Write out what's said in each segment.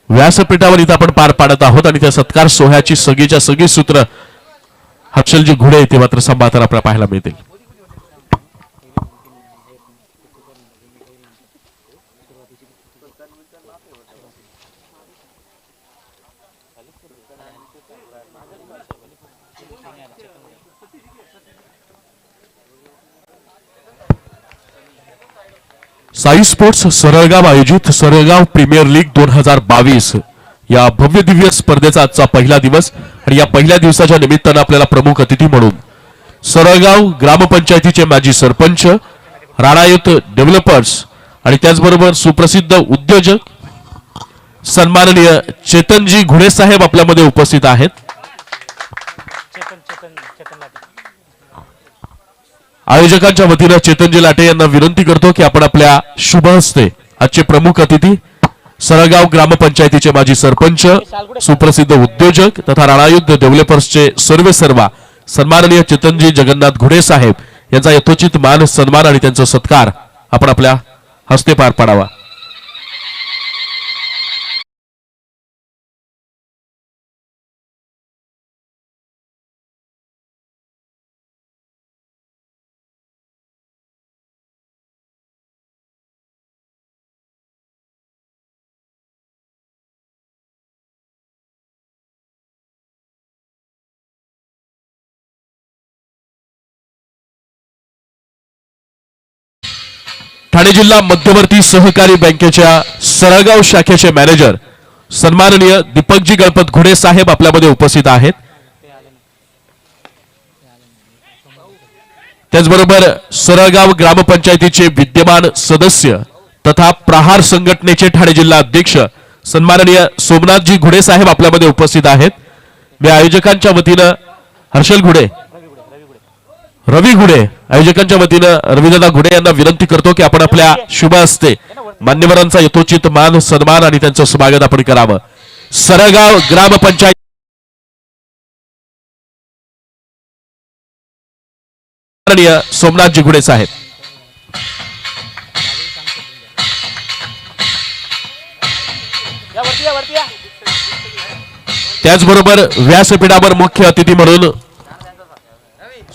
व्यासपीठावर इथं आपण पार पाडत आहोत आणि त्या सत्कार सोहळ्याची सगळीच्या सगळी सूत्र हर्षलजी घुडे ते मात्र सांभाळताना आपल्याला पाहायला मिळतील. साई स्पोर्ट्स सरळगाव आयोजित सरळगाव प्रीमियर लीग 2022 या भव्य दिव्य स्पर्धेचा आजचा पहिला दिवस आणि या पहिल्या दिवसाच्या निमित्तानं आपल्याला प्रमुख अतिथी म्हणून सरळगाव ग्रामपंचायतीचे माजी सरपंच, राणायुत डेव्हलपर्स आणि त्याचबरोबर सुप्रसिद्ध उद्योजक सन्माननीय चेतनजी घुडे साहेब आपल्यामध्ये उपस्थित आहेत. आयोजकांच्या वतीनं चेतनजी लाटे यांना विनंती करतो की आपण आपल्या शुभ हस्ते आजचे प्रमुख अतिथी सरळगाव ग्रामपंचायतीचे माजी सरपंच, सुप्रसिद्ध उद्योजक तथा राणायुद्ध डेव्हलपर्सचे सर्वेसर्वा सन्माननीय चेतनजी जगन्नाथ घुडे साहेब यांचा यथोचित मान सन्मान आणि त्यांचा सत्कार आपण आपल्या हस्ते पार पाडावा. ठाणे जिल्हा मध्यवर्ती सहकारी बँकेच्या सरळगाव शाखेचे मॅनेजर सन्माननीय दीपकजी गणपत घुडे साहेब आपल्यामध्ये उपस्थित आहेत. त्याचबरोबर सरळगाव ग्रामपंचायतीचे विद्यमान सदस्य तथा प्रहार संघटनेचे ठाणे जिल्हा अध्यक्ष सन्माननीय सोमनाथजी घुडे साहेब आपल्यामध्ये उपस्थित आहेत. मी आयोजकांच्या वतीनं हर्षल घुडे, रवी घुडे आयोजकांच्या वतीनं रवीदादा घुडे यांना विनंती करतो की आपण आपल्या शुभ हस्ते मान्यवरांचा यथोचित मान सन्मान आणि त्यांचं स्वागत आपण करावं. सरळगाव ग्रामपंचायत सोमनाथजी घुडे साहेब. त्याचबरोबर व्यासपीठावर मुख्य अतिथी म्हणून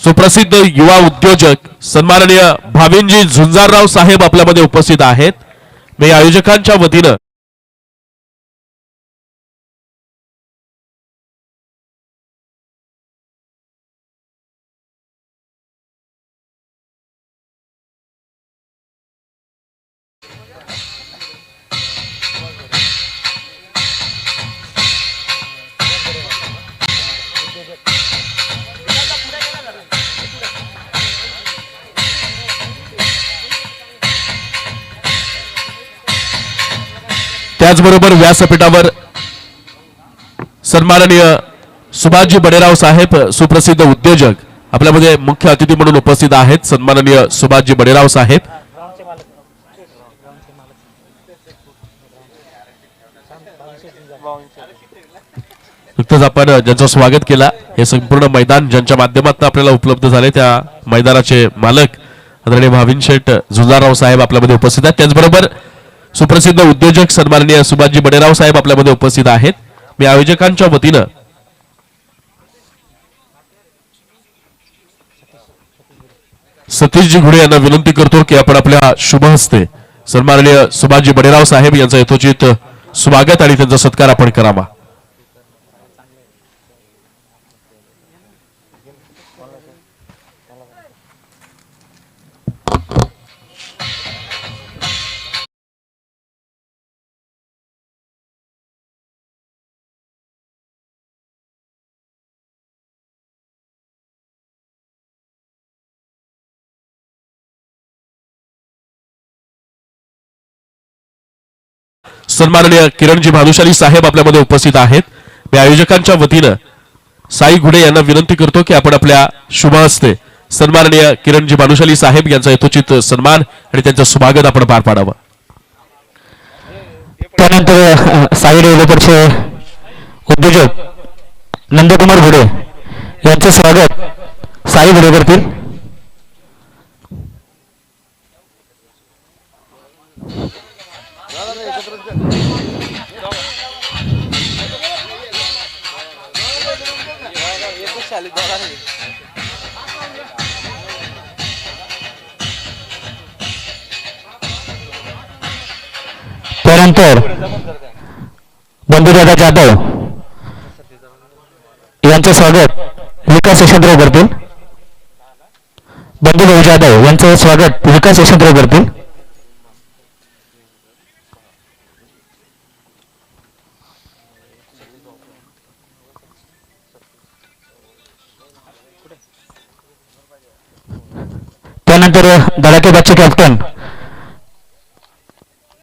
सुप्रसिद्ध युवा उद्योजक सन्माननीय भाविनजी झुंजारराव साहेब आपल्यामध्ये उपस्थित आहेत. मी आयोजकांच्या वतीनं त्याचबरोबर व्यासपीठावर सन्माननीय सुभाषजी बडेराव साहेब सुप्रसिद्ध उद्योजक आपल्यामध्ये मुख्य अतिथी म्हणून उपस्थित आहेत. सन्माननीय सुभाषजी बडेराव साहेब. नुकतंच आपण ज्यांचं स्वागत केला हे संपूर्ण मैदान ज्यांच्या माध्यमातून आपल्याला उपलब्ध झाले त्या मैदानाचे मालक आदरणीय भाविन शेठ झुंजारराव साहेब आपल्यामध्ये उपस्थित आहेत. त्याचबरोबर सुप्रसिद्ध उद्योजक सन्माननीय सुभाषजी बडेराव साहेब आपल्यामध्ये उपस्थित आहेत. मी आयोजकांच्या वतीनं सतीशजी घुडे यांना विनंती करतो की आपण आपल्या शुभ हस्ते सन्माननीय सुभाषजी बडेराव साहेब यांचं यथोचित स्वागत आणि त्यांचा सत्कार आपण करावा. सन्माननीय किरणजी भानुशाली साहेब आपल्यामध्ये उपस्थित आहेत. मी आयोजकांच्या वतीनं साई घुडे यांना विनंती करतो की आपण आपल्या शुभ हस्ते सन्माननीय किरणजी भानुशाली साहेब यांचा यथोचित सन्मान आणि त्यांचं स्वागत आपण पार पाडावं. त्यानंतर साई डेव्हलपरचे उद्योजक नंदकुमार घुडे यांचं स्वागत साई घुडे करतील. त्यानंतर बंधुदादा जाधव यांचं स्वागत विकास यशवंतराव करतील. बंधुभाऊ जाधव यांचं स्वागत विकास यशवंतराव करतील. त्यानंतर धडाकेबादचे कॅप्टन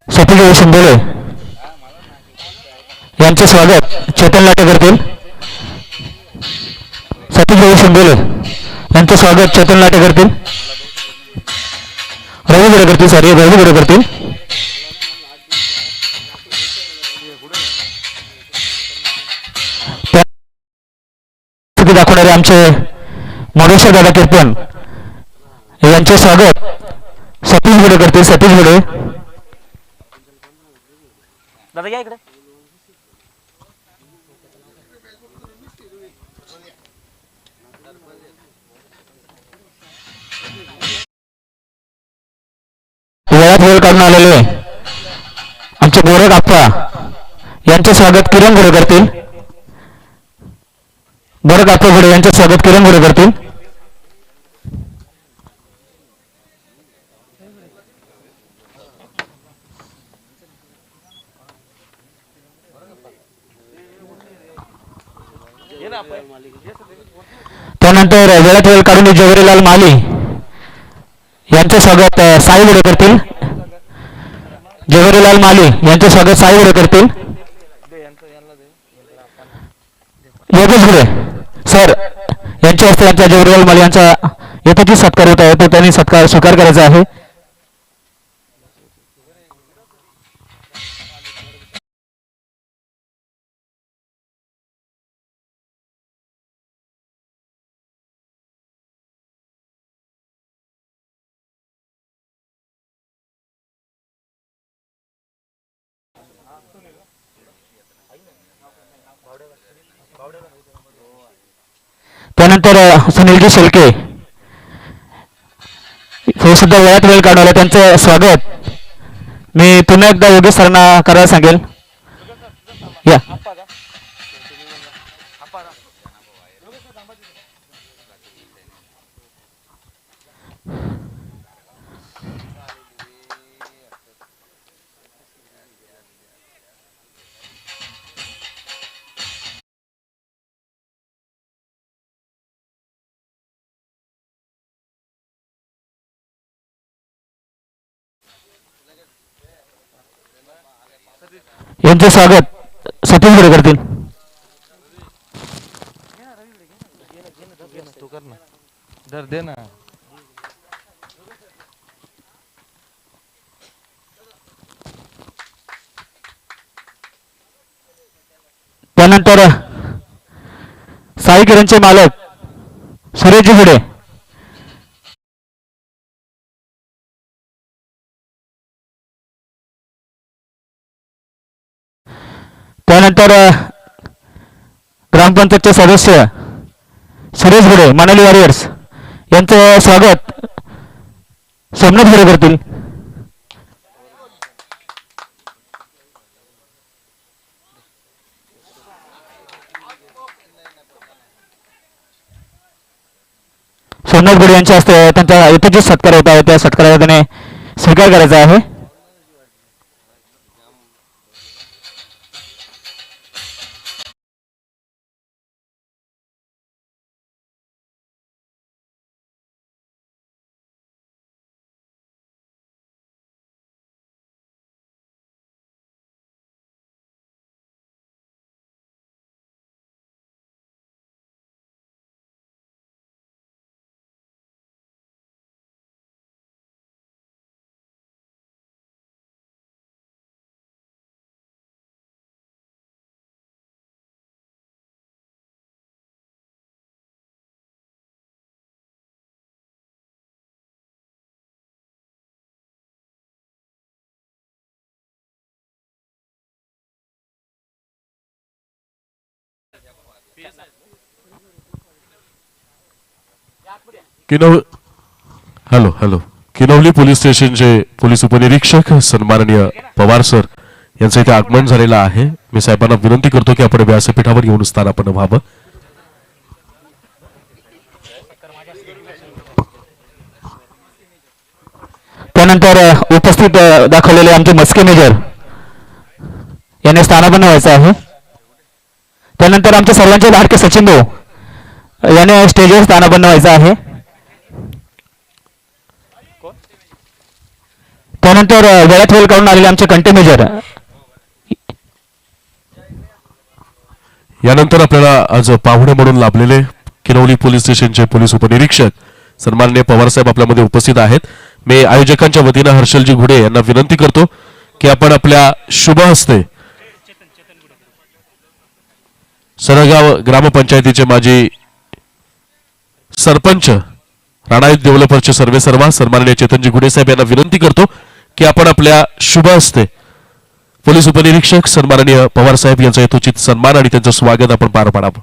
सतीभाऊ शिंदोळे यांचे स्वागत चेतन लाटे करतील. सतीभाऊ शिंदोळे यांचे स्वागत चेतन लाटे करतील. रवी गुडे करतील. रवी गुडे करतील. दाखवणारे आमचे मोरेश्वर दादा कीर्तन यांचे स्वागत सतीश गुडे करतील. सतीश गुडे दादा या इकडे. वेळात वेळ काढून आलेले आमचे गोरख आप्पा यांचे स्वागत किरण गुडे करतील. गोरख आप्पा गुडे यांचे स्वागत किरण गुडे करतील. त्यानंतर वेळात वेळ काढून जवाहरीलाल माली यांचे स्वागत साई गुडे करतील. जवाहरीलाल माली यांचे स्वागत साई गुडे करतील. योगेश गुडे सर यांच्या हस्ते यांच्या जवाहरीलाल माली यांचा यथोचित सत्कार होत आहे, तो त्यांनी सत्कार स्वीकार करायचा आहे. त्यानंतर सुनीलजी शेळके हे सुद्धा वेळात वेळ काढवला, त्यांचं स्वागत मी पुन्हा एकदा योगेश सरांना करायला सांगेल. या यांचे स्वागत सतीश गुडे करतील. त्यानंतर साई किरणचे मालक सुरेशजी गुडे त्यानंतर ग्रामपंचायतचे सदस्य सुरेश गुडे मनाली वॉरियर्स यांचं स्वागत सोमनाथ गुडे करतील. सोमनाथ गुडे यांच्या हस्ते त्यांचा यथोचित सत्कार होत आहे, त्या सत्काराचा त्याने स्वीकार करायचा आहे. हॅलो हॅलो किनवली पोलीस स्टेशनचे पोलीस उपनिरीक्षक सन्माननीय पवार सर यांचं इथे आगमन झालेलं आहे. मी साहेबांना विनंती करतो की आपण व्यासपीठावर येऊन स्थानापन्न व्हावं. त्यानंतर उपस्थित दाखवलेले आमचे मस्के मेजर यांनी स्थानापन्न व्हायचं आहे. त्यानंतर आमचे सर्वांचे लाडके सचिन भाऊ याने स्टेजवर स्थानापन्न व्हायचं आहे. त्यानंतर वेळात वेळ काढून आलेले आमचे कंटे मेजर यानंतर आपल्याला आज पाहुणे म्हणून लाभलेले किनवली पोलीस स्टेशनचे पोलीस उपनिरीक्षक सन्माननीय पवार साहेब आपल्यामध्ये उपस्थित आहेत. मी आयोजकांच्या वतीनं हर्षलजी घुडे यांना विनंती करतो की आपण आपल्या शुभ हस्ते सरगाव ग्रामपंचायतीचे माजी सरपंच राणायुध डेव्हलपरचे सर्वेसर्वा सन्माननीय चेतनजी घुडे साहेब यांना विनंती करतो की आपण आपल्या शुभ हस्ते पोलीस उपनिरीक्षक सन्माननीय पवार साहेब यांचा यथोचित सन्मान आणि त्यांचं स्वागत आपण पार पाडावं.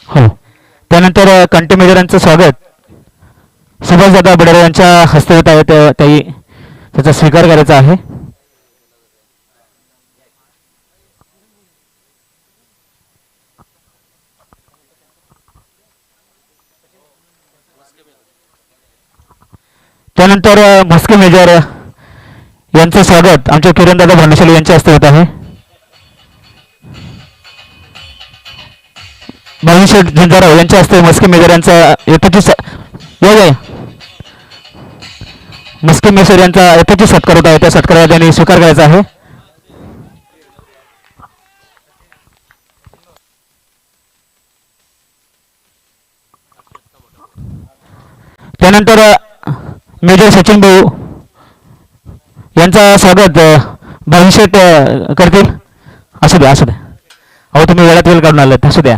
हो. त्यानंतर कंटे मेजर यांचं स्वागत सुभाषदादा बडोरे यांच्या हस्ते होत आहे. त्याही त्याचा स्वीकार करायचा आहे. त्यानंतर म्हस्के मेजर यांचं स्वागत आमचे किरणदादा भांडुशाली यांच्या हस्ते होत आहे. भाविशेठ झुंजाराव यांच्या हस्ते मस्के मेजर यांचा मस्के मेजर यांचा यथोचित सत्कार होत आहे. त्या सत्काराला त्यांनी स्वीकार करायचा आहे. त्यानंतर मेजर सचिन भाऊ यांचा स्वागत भाविशेठ करतील. असू द्या असू द्या. अहो तुम्ही वेळात वेळ काढून आलात, असू द्या.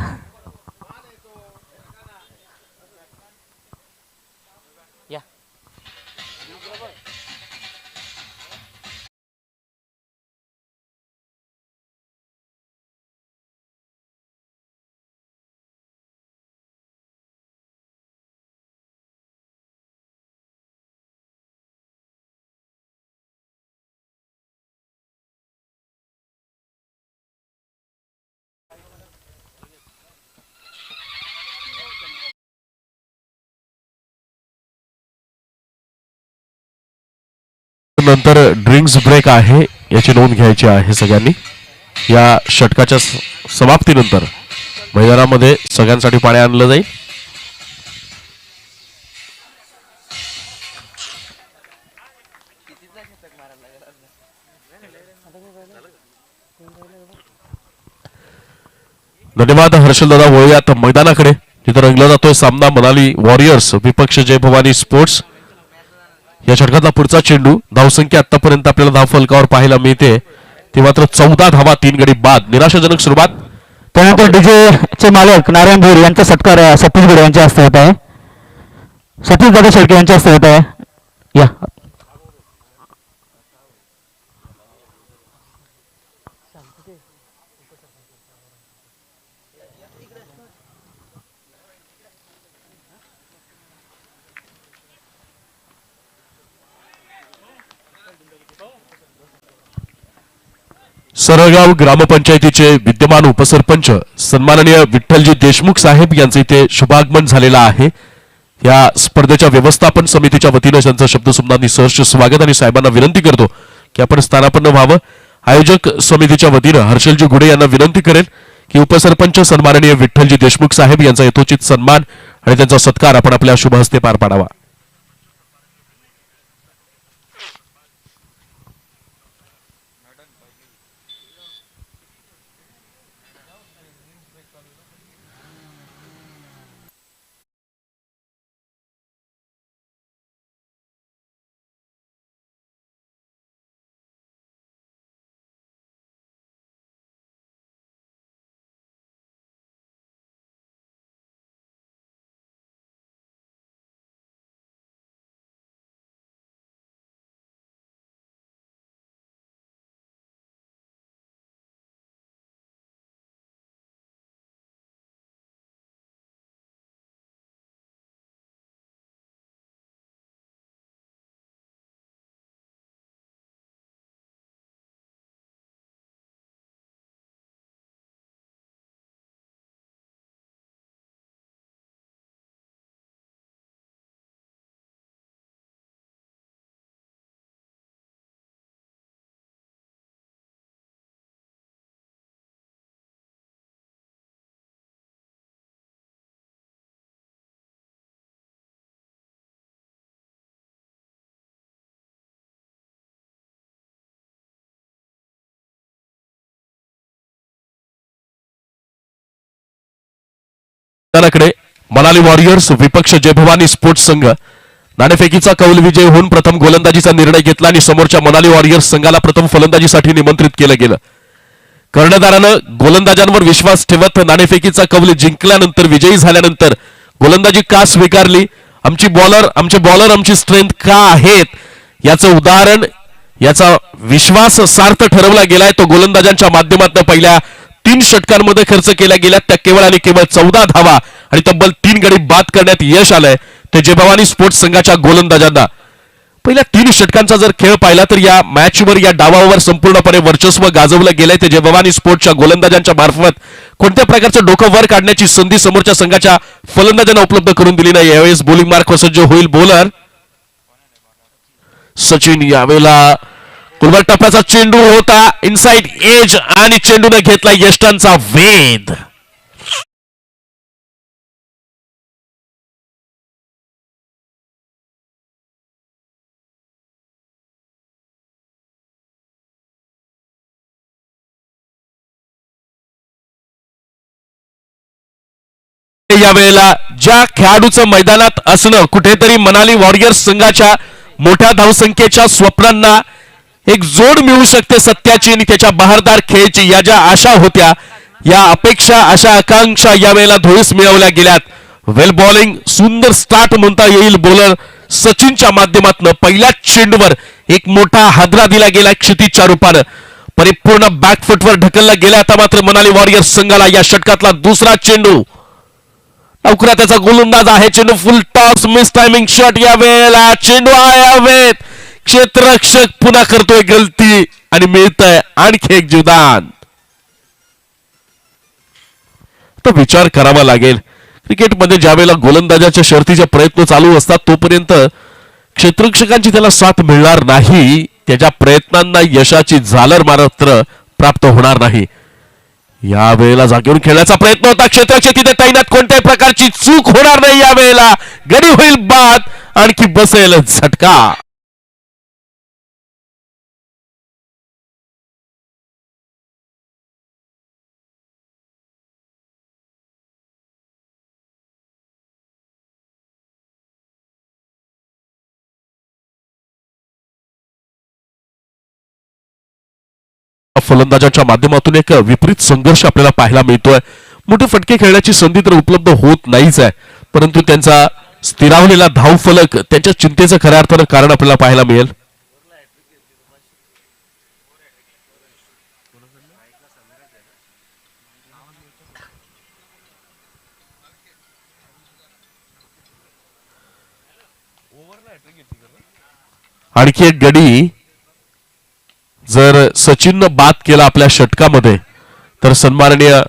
नंतर ड्रिंक्स ब्रेक आहे, याची नोंद घ्यायची आहे सगळ्यांनी. या षटकाच्या समाप्तीनंतर मैदानामध्ये सगळ्यांसाठी पाणी आणलं जाईल. धन्यवाद हर्षलदादा. वळूयात मैदानाकडे जिथं रंगला जातोय सामना मनाली वॉरियर्स विपक्ष जय भवानी स्पोर्ट्स. या षटकातला पुढचा चेंडू धावसंख्या आतापर्यंत आपल्याला धाव फलकावर पाहायला मिळते ती मात्र 14 धावा 3 गडी बाद. निराशाजनक सुरुवात. त्यानंतर डीजे चे मालक नारायण भोर यांचा सत्कार सतीश गुडे यांच्या हस्ते होत आहे. सतीश दादा शेळके यांच्या हस्ते होत आहे. या सरगाव ग्रामपंचायतीचे विद्यमान उपसरपंच सन्माननीय विठ्ठलजी देशमुख साहेब यांचे इथे शुभागमन झालेलं आहे. या स्पर्धेच्या व्यवस्थापन समितीच्या वतीने त्यांचं शब्दसुमनांनी सहर्ष स्वागत आणि साहेबांना विनंती करतो की आपण स्थानापन्न व्हावं. आयोजक समितीच्या वतीने हर्षलजी घुडे यांना विनंती करेल की उपसरपंच सन्माननीय विठ्ठलजी देशमुख साहेब यांचा यथोचित सन्मान आणि त्यांचा सत्कार आपण आपल्या शुभ हस्ते पार पाडावा. मैदानाकडे मनाली वॉरियर्स विपक्ष जय भवानी स्पोर्ट्स संघ नाणेफेकीचा कौल विजय होऊन प्रथम गोलंदाजीचा निर्णय घेतला आणि समोरच्या मनाली वॉरियर्स संघाला प्रथम फलंदाजीसाठी निमंत्रित केलं गेलं. कर्णधारानं गोलंदाजांवर विश्वास ठेवत नाणेफेकीचा कौल जिंकल्यानंतर विजयी झाल्यानंतर गोलंदाजी का स्वीकारली, आमचे बॉलर आमची स्ट्रेंथ का आहेत याचं उदाहरण, याचा विश्वास सार्थ ठरवला गेलाय तो गोलंदाजांच्या माध्यमातून पहिल्या 3 षटकांमध्ये खर्च केल्या गेल्या त्या केवळ आणि केवळ 14 धावा आणि तब्बल 3 गडी बाद करण्यात यश आलंय ते जय भवानी स्पोर्ट्स संघाच्या गोलंदाजांना. पहिल्या 3 षटकांचा जर खेळ पाहिला तर या मॅचवर या डावावर संपूर्णपणे वर्चस्व गाजवलं गेलंय ते जय भवानी स्पोर्ट्सच्या गोलंदाजांच्या मार्फत. कोणत्या प्रकारचं डोकं वर काढण्याची संधी समोरच्या संघाच्या फलंदाजांना उपलब्ध करून दिली नाही. यावेळेस बॉलिंग मार्क सज्ज होईल बॉलर सचिन. यावेळेला कुलवर टप्प्याचा चेंडू होता इनसाइड एज आणि चेंडूने घेतला यष्टांचा वेध. यावेळेला ज्या खेळाडूचं मैदानात असणं कुठेतरी मनाली वॉरियर्स संघाच्या मोठ्या धावसंख्येच्या स्वप्नांना एक जोड मिळू शकते सत्याची आणि त्याच्या बहारदार खेळची या ज्या आशा होत्या या अपेक्षा आशा आकांक्षा यावेळेला धुळीस मिळवल्या गेल्यात. वेल बॉलिंग सुंदर स्टार्ट म्हणता येईल बॉलर सचिनच्या माध्यमातून. पहिल्या चेंडूवर एक मोठा हादरा दिला गेला क्षितिजच्या रूपानं परिपूर्ण बॅकफुटवर ढकलला गेला. आता मात्र मनाली वॉरियर्स संघाला या षटकातला दुसरा चेंडू लवकरात त्याचा गोलंदाज आहे चेंडू फुल टॉस मिस टायमिंग शॉट. या वेळेला चेंडू आहे हवेत क्षेत्ररक्षक पुन्हा करतोय गलती आणि मिळतंय आणखी एक जीवदान. तो विचार करावा लागेल क्रिकेटमध्ये ज्या वेळेला गोलंदाजाच्या शर्तीचे प्रयत्न चालू असतात तोपर्यंत क्षेत्ररक्षकांची त्याला साथ मिळणार नाही. त्याच्या प्रयत्नांना यशाची झालर मात्र प्राप्त होणार नाही. या वेळेला जागेवरून खेळण्याचा प्रयत्न होता क्षेत्ररक्षक तिथे तैनात कोणत्याही प्रकारची चूक होणार नाही. या वेळेला गडी होईल बाद आणखी बसेल झटका. फलंदाजाच्या माध्यमातून एक विपरीत संघर्ष आपल्याला पाहायला मिळतोय. मोठे फटके खेळण्याची संधी तर उपलब्ध होत नाहीच आहे परंतु त्यांचा स्थिरावलेला धावफलक त्यांच्या चिंतेचं खऱ्या अर्थानं कारण आपल्याला पाहायला मिळेल. आणखी एक गडी जर सचिननं बाद केला आपल्या षटकामध्ये तर सन्माननीय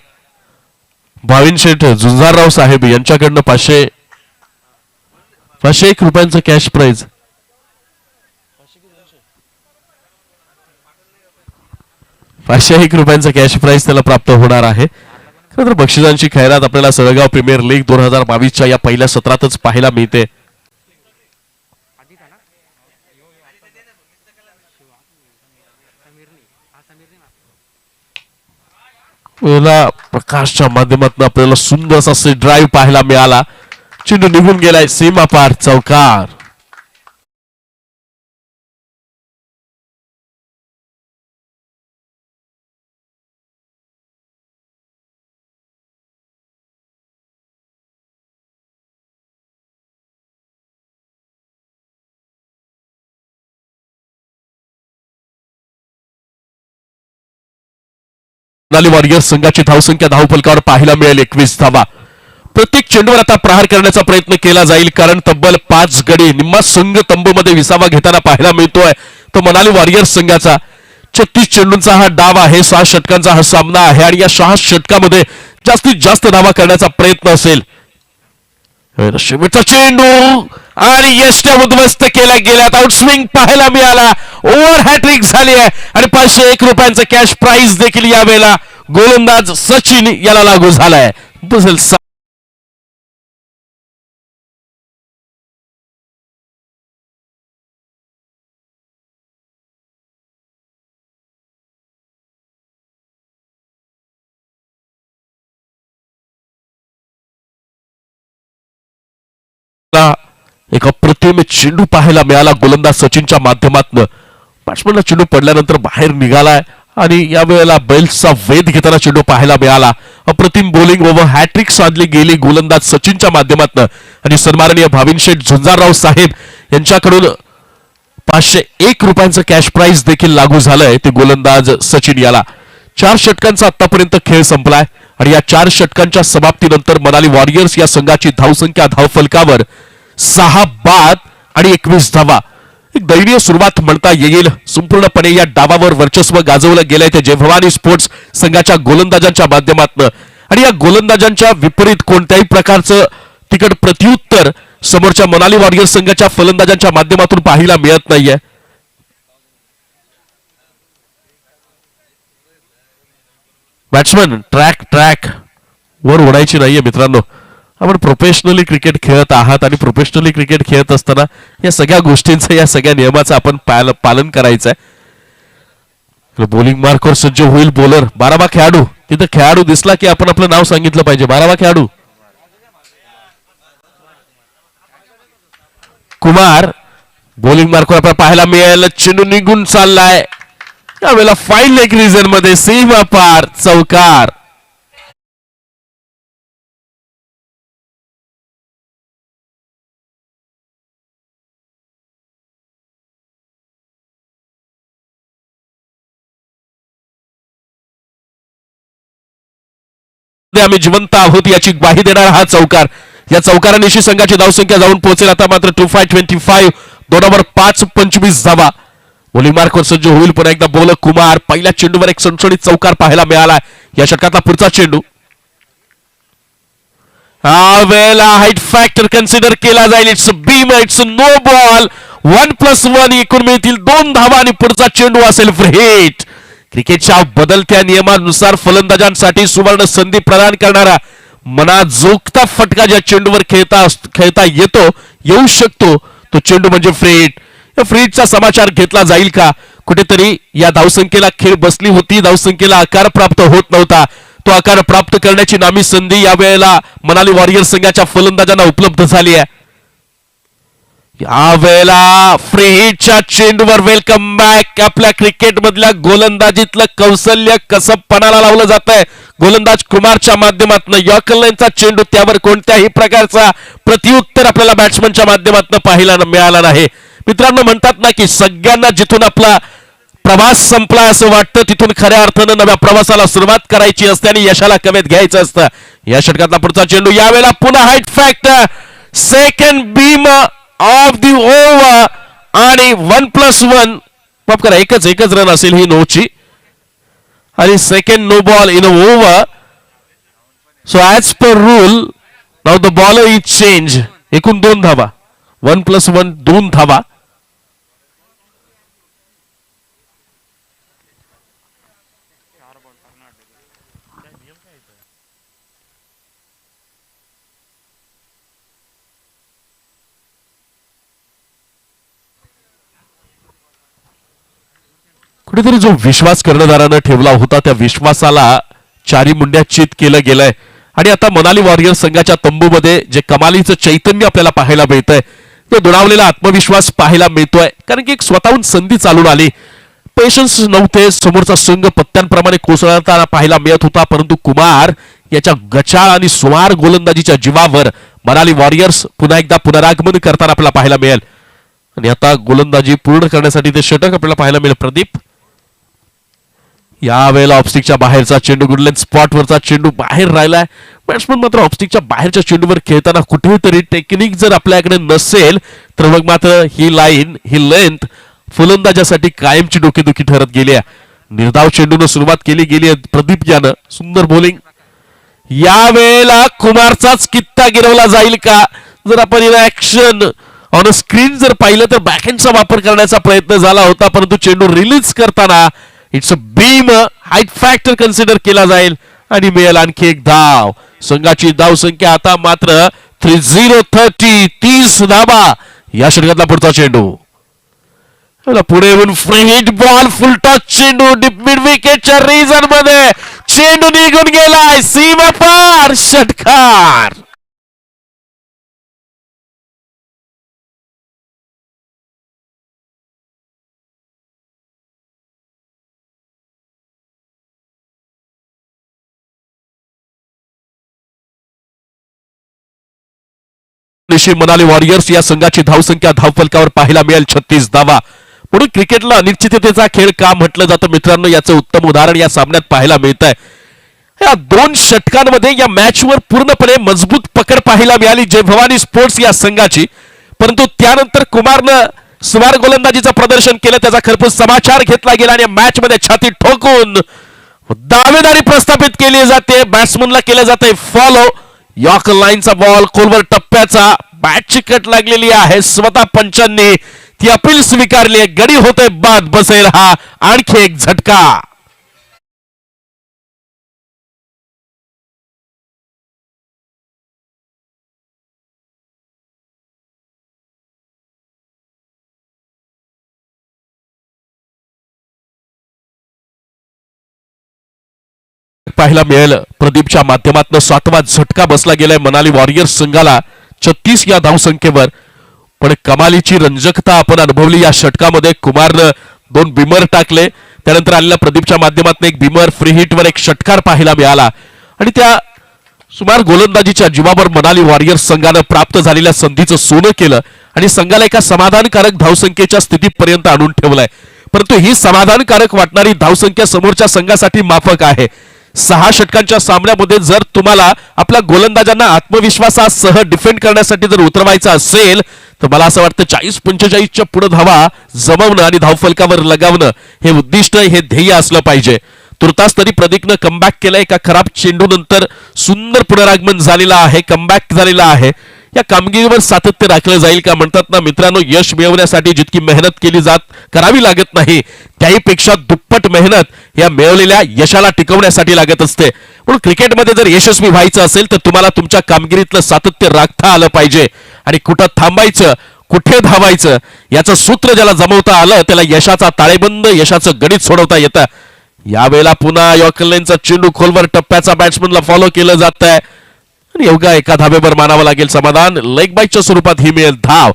भाविन शेठ झुंजारराव साहेब यांच्याकडनं 501 रुपयांचं कॅश प्राइज. 501 रुपयांचं कॅश प्राइज त्याला प्राप्त होणार आहे. खरं तर बक्षिसांची खैरात आपल्याला सळगाव प्रीमियर लीग 2022च्या या पहिल्या सत्रातच पाहायला मिळते. प्रकाशच्या माध्यमातून आपल्याला सुंदर असा ड्राईव्ह पाहायला मिळाला. चेंडू निघून गेलाय सीमा पार, चौकार. वॉरियर्स संघाची धावसंख्या धावफलकावर पाहायला मिळेल 21 धावा. प्रत्येक चेंडूवर आता प्रहार करण्याचा प्रयत्न केला जाईल, कारण तब्बल 5 गडी निम्मा संघ तंबूमध्ये विसावा घेताना पाहायला मिळतोय तो मनाली वॉरियर्स संघाचा. 36 चेंडूंचा हा डाव आहे, 6 षटकांचा हा सामना आहे आणि या 6 षटकामध्ये जास्तीत जास्त धावा करण्याचा प्रयत्न असेल. शेवटचा चेंडू आणि यष्ट्या उद्ध्वस्त केल्या गेल्यात. आउटस्विंग पाहायला मिळाला, ओव्हर हॅट्रिक झाली आहे आणि 501 रुपयांचं कॅश प्राइज देखील यावेळेला गोलंदाज सचिन याला लागू झालाय. एक अप्रतिम चेंडू पाहायला मिळाला गोलंदाज सचिनच्या माध्यमातून. बॅट्समनला चेंडू पडल्यानंतर बाहेर निघालाय आणि यावेळेला बेल्सचा वेध घेताना चेंडू पाहायला मिळाला. अप्रतिम बॉलिंग ओव्हर हॅट्रिक साधली गेली गोलंदाज सचिनच्या माध्यमातून आणि सन्माननीय भाविन शेठ झुंजारराव साहेब यांच्याकडून 501 रुपयांचं कॅश प्राइज देखील लागू झालंय ते गोलंदाज सचिन याला. 4 षटकांचा आतापर्यंत खेळ संपलाय आणि या 4 षटकांच्या समाप्तीनंतर मनाली वॉरियर्स या संघाची धावसंख्या धावफलकावर 6 बाद आणि 21 धावा. एक दयनीय सुरुवात म्हणता येईल. संपूर्णपणे या डावावर वर्चस्व गाजवलं गेलंय ते जय भवानी स्पोर्ट्स संघाच्या गोलंदाजांच्या माध्यमातून आणि या गोलंदाजांच्या विपरीत कोणत्याही प्रकारचं तिकड प्रत्युत्तर समोरच्या मनाली वॉरियर्स संघाच्या फलंदाजांच्या माध्यमातून पाहायला मिळत नाहीये. बॅट्समन ट्रॅक वर ओढायची नाहीये मित्रांनो. आपण प्रोफेशनली क्रिकेट खेळत आहात आणि प्रोफेशनली क्रिकेट खेळत असताना या सगळ्या गोष्टींचं, या सगळ्या नियमाचं आपण पालन करायचं आहे. बॉलिंग मार्कवर सज्ज होईल बॉलर. 12वा खेळाडू. तिथं खेळाडू दिसला की आपण आपलं नाव सांगितलं पाहिजे. 12वा खेळाडू कुमार. बॉलिंग मार्कवर आपल्याला पाहायला मिळेल. चेंडू निघून चाललाय यावेळेला फाईन लेग रिजन मध्ये, सीमा पार, चौकार. आम्ही जिवंत आहोत याची ग्वाही देणारा हा चौकार. या चौकारानिशी संघाची धावसंख्या जाऊन पोहोचेल आता मात्र 2525. 2 ओव्हर 5-25 धावा. बॉलिंग मार्कवर सज्ज होईल पुन्हा एकदा बॉलर कुमार. पहिल्या चेंडूवर एक सणसणीत चौकार पाहायला मिळाला. या षटकातला पुढचा चेंडू हा वेळेला हाईट फॅक्टर कन्सिडर केला जाईल. It's beam, it's no ball. 1+1 एकूण मिळतील 2 धावा आणि पुढचा चेंडू असेल फ्री हिट. क्रिकेटच्या बदलत्या नियमानुसार फलंदाजांसाठी सुवर्ण संधी प्रदान करणारा मनाजोगता फटका ज्या चेंडूवर खेळता येऊ शकतो तो चेंडू म्हणजे फ्री हिट. या फ्री हिटचा समाचार घेतला जाईल का? कुठेतरी या धावसंख्येला खीळ बसली होती. धावसंख्येला आकार प्राप्त होत नव्हता. तो आकार प्राप्त करण्याची नामी संधी यावेळेला मनाली वॉरियर्स संघाच्या फलंदाजांना उपलब्ध झाली आहे. यावेळेला फ्री हिटच्या चेंडूवर वेलकम बॅक. आपल्या क्रिकेट मधल्या गोलंदाजीतलं कौशल्य कसं पणाला लावलं जात आहे गोलंदाज कुमारच्या माध्यमातून. यॉर्कर लाईनचा चेंडू, त्यावर कोणत्याही प्रकारचा प्रत्युत्तर आपल्याला बॅट्समनच्या माध्यमातून पाहायला मिळाला नाही. मित्रांनो, म्हणतात ना की सगळ्यांना जिथून आपला प्रवास संपला असं वाटतं तिथून खऱ्या अर्थानं नव्या प्रवासाला सुरुवात करायची असते आणि यशाला कमेत घ्यायचं असतं. या षटकातला पुढचा चेंडू यावेळेला पुन्हा height factor. Second beam of the over आणि 1+1 माफ करा, एकच रन असेल ही नोची आणि second no ball in over. So as per rule now the bowler is change. एकूण 2 धावा. 1+1 2 धावा. कुठेतरी जो विश्वास कर्णधारानं ठेवला होता त्या विश्वासाला चारी मुंड्या चित केलं गेलंय आणि आता मनाली वॉरियर्स संघाच्या तंबूमध्ये जे कमालीचं चैतन्य आपल्याला पाहायला मिळतंय ते दुणावलेला आत्मविश्वास पाहायला मिळतोय कारण की एक स्वतःहून संधी चालून आली. पेशन्स नव्हते, समोरचा संघ पत्त्यांप्रमाणे कोसळताना पाहायला मिळत होता, परंतु कुमार याच्या गचाळ आणि स्वार गोलंदाजीच्या जीवावर मनाली वॉरियर्स पुन्हा एकदा पुनरागमन करताना आपल्याला पाहायला मिळेल आणि आता गोलंदाजी पूर्ण करण्यासाठी ते षटक आपल्याला पाहायला मिळेल. प्रदीप यावेळेला ऑफस्टिकच्या बाहेरचा चेंडू, गुडलेन स्पॉटवरचा चेंडू बाहेर राहिलाय. बॅट्समन मात्र ऑफस्टिकच्या बाहेरच्या चेंडूवर खेळताना कुठेतरी टेक्निक जर आपल्याकडे नसेल तर मग मात्र ही लाईन, ही लेंथ फलंदाजासाठी कायमची डोकेदुखी ठरत गेली आहे. निर्धाव चेंडूनं सुरुवात केली गेली आहे प्रदीप यानं. सुंदर बॉलिंग. यावेळेला कुमारचाच कित्ता गिरवला जाईल का? जर आपण ऍक्शन ऑन स्क्रीन जर पाहिलं तर बॅकहँडचा वापर करण्याचा प्रयत्न झाला होता, परंतु चेंडू रिलीज करताना it's a beam, height factor consider केला जाईल आणि मिळेल आणखी एक धाव. संघाची धाव संख्या आता मात्र 30 धावा. या षटकातला पुढचा चेंडू पुढे येऊन फ्री हिट बॉल, फुल टच चेंडू डीप मिड विकेटच्या रिजन मध्ये चेंडू निघून गेलाय सीमा पार. षटकार. मनाली वॉरियर्स या संघाची धावसंख्या धावफलकावर पाहायला मिळेल 36 धावा. म्हणून क्रिकेटला अनिश्चिततेचा खेळ का म्हटलं जातं मित्रांनो, याचं उत्तम उदाहरण या सामन्यात पाहायला मिळत आहे. या 2 षटकांमध्ये या मॅचवर पूर्णपणे मजबूत पकड पाहायला मिळाली जय भवानी स्पोर्ट्स या संघाची, परंतु त्यानंतर कुमारनं स्वार गोलंदाजीचं प्रदर्शन केलं, त्याचा खरपूस समाचार घेतला गेला आणि मॅच मध्ये छाती ठोकून दावेदारी प्रस्थापित केली जाते. बॅट्समनला केलं जाते फॉलो. यॉर्क लाईनचा बॉल खोलवर टप्प्याचा, बॅटची कट लागलेली आहे. स्वतः पंचांनी ती अपील स्वीकारली आहे. गडी होते बाद बसेल हा आणखी एक झटका. पाहायला मिळेल प्रदीपच्या माध्यमातून 7वा झटका बसला गेलाय मनाली वॉरियर्स संघाला 36 या धावसंख्येवर. पण कमालीची रंजकता आपण अनुभवली या षटकामध्ये. कुमारनं 2 बिमर टाकले, त्यानंतर आलेल्या प्रदीपच्या माध्यमातून एक बिमर, फ्री हिटवर एक षटकार पाहायला मिळाला आणि त्या सुमार गोलंदाजीच्या जीवावर मनाली वॉरियर्स संघानं प्राप्त झालेल्या संधीचं सोनं केलं आणि संघाला एका समाधानकारक धावसंख्येच्या स्थितीपर्यंत आणून ठेवलंय. परंतु ही समाधानकारक वाटणारी धावसंख्या समोरच्या संघासाठी माफक आहे. 6 षटकांच्या सामन्यामध्ये जर तुम्हाला आपल्या गोलंदाजांना आत्मविश्वासासह डिफेंड करण्यासाठी जर उतरवायचं असेल तर मला असं वाटतं 40-45च्या पुढे धावा जमवणं आणि धावफलकावर लगावणं हे उद्दिष्ट, हे ध्येय असलं पाहिजे. तुर्तास तरी प्रदीपनं कमबॅक केलं. एका खराब चेंडू नंतर सुंदर पुनरागमन झालेलं आहे, कमबॅक झालेला आहे. या कामगिरीवर सातत्य राखलं जाईल का? म्हणतात ना मित्रांनो, यश मिळवण्यासाठी जितकी मेहनत करावी लागत नाही त्याहीपेक्षा दुप्पट मेहनत या मिळवलेल्या यशाला टिकवण्यासाठी लागत असते. म्हणून क्रिकेटमध्ये जर यशस्वी व्हायचं असेल तर तुम्हाला तुमच्या कामगिरीतलं सातत्य राखता आलं पाहिजे आणि कुठं थांबायचं, कुठे धावायचं याचं सूत्र ज्याला जमवता आलं त्याला यशाचा ताळेबंद, यशाचं गणित सोडवता येतं. यावेळेला पुन्हा यॉर्करलाईनचा चेंडू खोलवर टप्प्याचा बॅट्समनला फॉलो केलं जात आहे आणि एवढा एका धाब्यावर मानावं लागेल समाधान. लेग बाईटच्या स्वरूपात ही मिळेल धाव.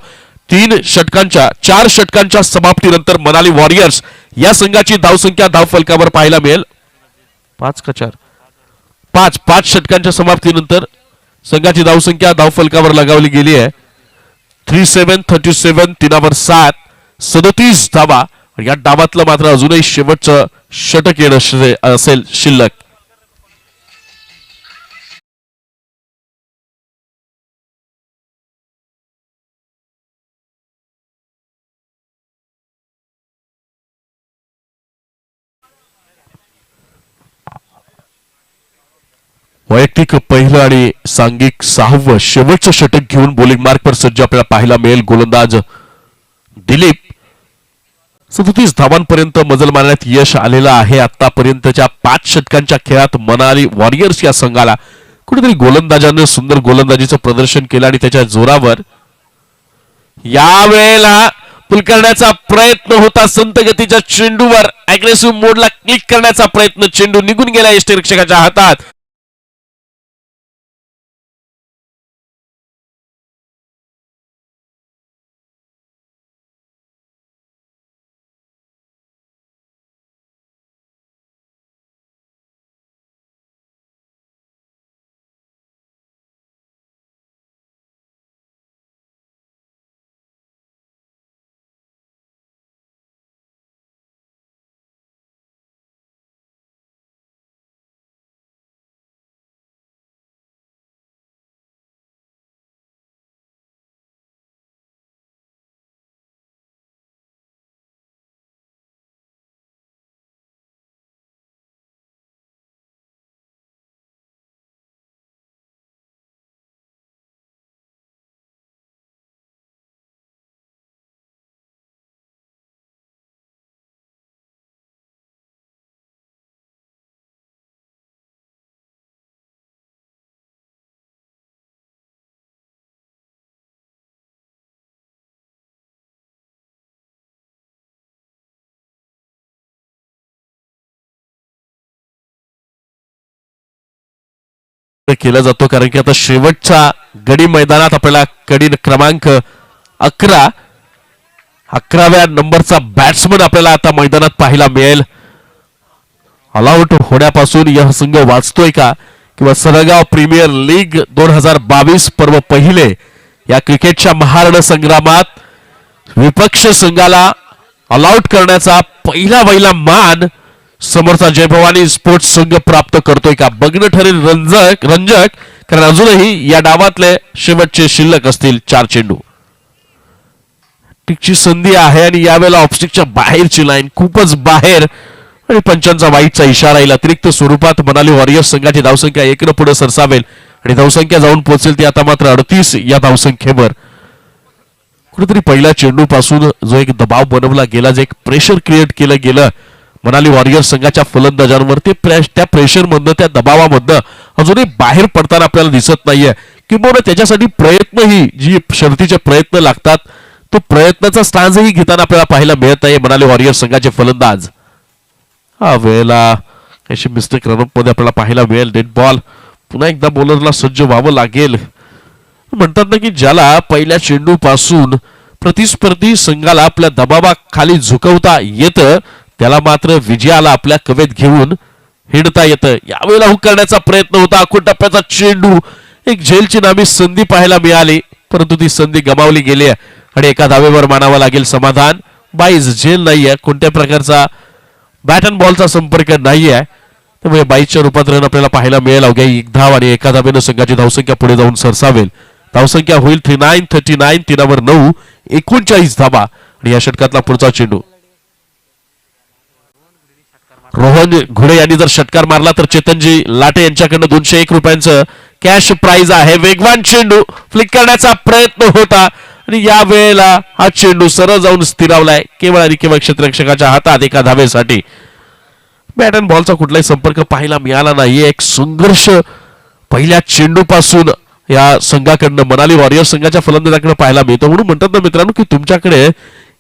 4 षटकांच्या समाप्तीनंतर मनाली वॉरियर्स या संघाची धावसंख्या धावफलकावर पाहायला मिळेल 5 का 4 5 षटकांच्या समाप्तीनंतर संघाची धावसंख्या धावफलकावर लगावली गेली आहे 37 3 7 37 धावा. या डावातलं मात्र अजूनही शेवटचं षटक येणं असेल शिल्लक. वैयक्तिक पहिलं आणि सांघिक 6वं शेवटचं षटक घेऊन बॉलिंग मार्कवर सज्ज आपल्याला पाहायला मिळेल गोलंदाज दिलीप. 37 धावांपर्यंत मजल मारण्यात यश आलेलं आहे. आतापर्यंतच्या 5 षटकांच्या खेळात मनाली वॉरियर्स या संघाला कुठेतरी गोलंदाजाने सुंदर गोलंदाजीचं प्रदर्शन केलं आणि त्याच्या जोरावर यावेळेला पुल करण्याचा प्रयत्न होता संत गतीच्या चेंडूवर अग्रेसिव्ह मोडला क्लिक करण्याचा प्रयत्न चेंडू निघून गेला यष्टीरक्षकाच्या हातात. केला जातो कारण की आता शेवटच्या गडी मैदानात आपल्याला गडी क्रमांक 11व्या नंबरचा बॅट्समन आपल्याला आता मैदानात पाहायला मिळेल. ऑलआउट होण्यापासून यह संघ वाचतोय का किंवा सरगाव प्रीमियर लीग 2022 पर्व पहिले या क्रिकेटच्या महारण संग्रामात विपक्ष संघाला ऑलआउट करण्याचा पहिला मान समोरचा जय भवानी स्पोर्ट्स संघ प्राप्त करतोय का बघणं ठरेल रंजक कारण अजूनही या डावातले शेवटचे शिल्लक असतील 4 चेंडू. टिकची संधी आहे आणि यावेळेला ऑफस्टिकच्या बाहेरची लाईन खूपच बाहेर आणि पंचांचा वाईटचा इशारा येईल. अतिरिक्त स्वरूपात मनाली वॉरियर्स संघाची धावसंख्या 1 न पुढे सरसावेल आणि धावसंख्या जाऊन पोहोचेल ती आता मात्र 38 या धावसंख्येवर. कुठेतरी पहिल्या चेंडू पासून जो एक दबाव बनवला गेला जे एक प्रेशर क्रिएट केलं गेलं मनाली वॉरियर्स संघाच्या फलंदाजांवर त्या प्रेशर मधनं त्या दबावामधनं अजूनही बाहेर पडताना आपल्याला दिसत नाहीये किंवा त्याच्यासाठी प्रयत्नही जी शर्तीचे प्रयत्न लागतात तो प्रयत्नाचा स्टान्सही घेताना आपल्याला पाहायला मिळत नाही मनाली वॉरियर्स संघाचे फलंदाज. हा वेळेला कशी मिस्टेक रनअप मध्ये आपल्याला पाहायला मिळेल. डेड बॉल पुन्हा एकदा बॉलरला सज्ज व्हावं लागेल. म्हणतात ना की ज्याला पहिल्या चेंडू पासून प्रतिस्पर्धी संघाला आपल्या दबावाखाली झुकवता येतं त्याला मात्र विजयाला आपल्या कवेत घेऊन हिंडता येतं. यावेळेला हुक करण्याचा प्रयत्न होता. अखूट टप्प्याचा चेंडू एक झेलची नामी संधी पाहायला मिळाली परंतु ती संधी गमावली गेली आणि एका धावेवर मानावं लागेल समाधान. बाईज झेल नाहीये कोणत्या प्रकारचा बॅट अँड बॉलचा संपर्क नाहीये त्यामुळे बाईजच्या रूपात रन आपल्याला पाहायला मिळेल. अवघ्या 1 धाव आणि एका धावेनं संघाची धावसंख्या पुढे जाऊन सरसावेल. धावसंख्या होईल 39 3 9 39 धावा आणि या षटकातला पुढचा चेंडू रोहन घुडे यांनी जर षटकार मारला तर चेतनजी लाटे यांच्याकडनं 201 रुपयांचं कॅश प्राइज आहे. वेगवान चेंडू फ्लिक करण्याचा प्रयत्न होता आणि या वेळेला हा चेंडू सरळ जाऊन स्थिरावलाय केवळ आणि केवळ क्षेत्ररक्षकाच्या हातात एका धावेसाठी. बॅट अँड बॉलचा कुठलाही संपर्क पाहायला मिळाला नाही. एक संघर्ष पहिल्या चेंडू पासून या संघाकडनं मनाली वॉरियर्स संघाच्या फलंदाजाकडे पाहायला मिळतो. म्हणून म्हणतात ना मित्रांनो की तुमच्याकडे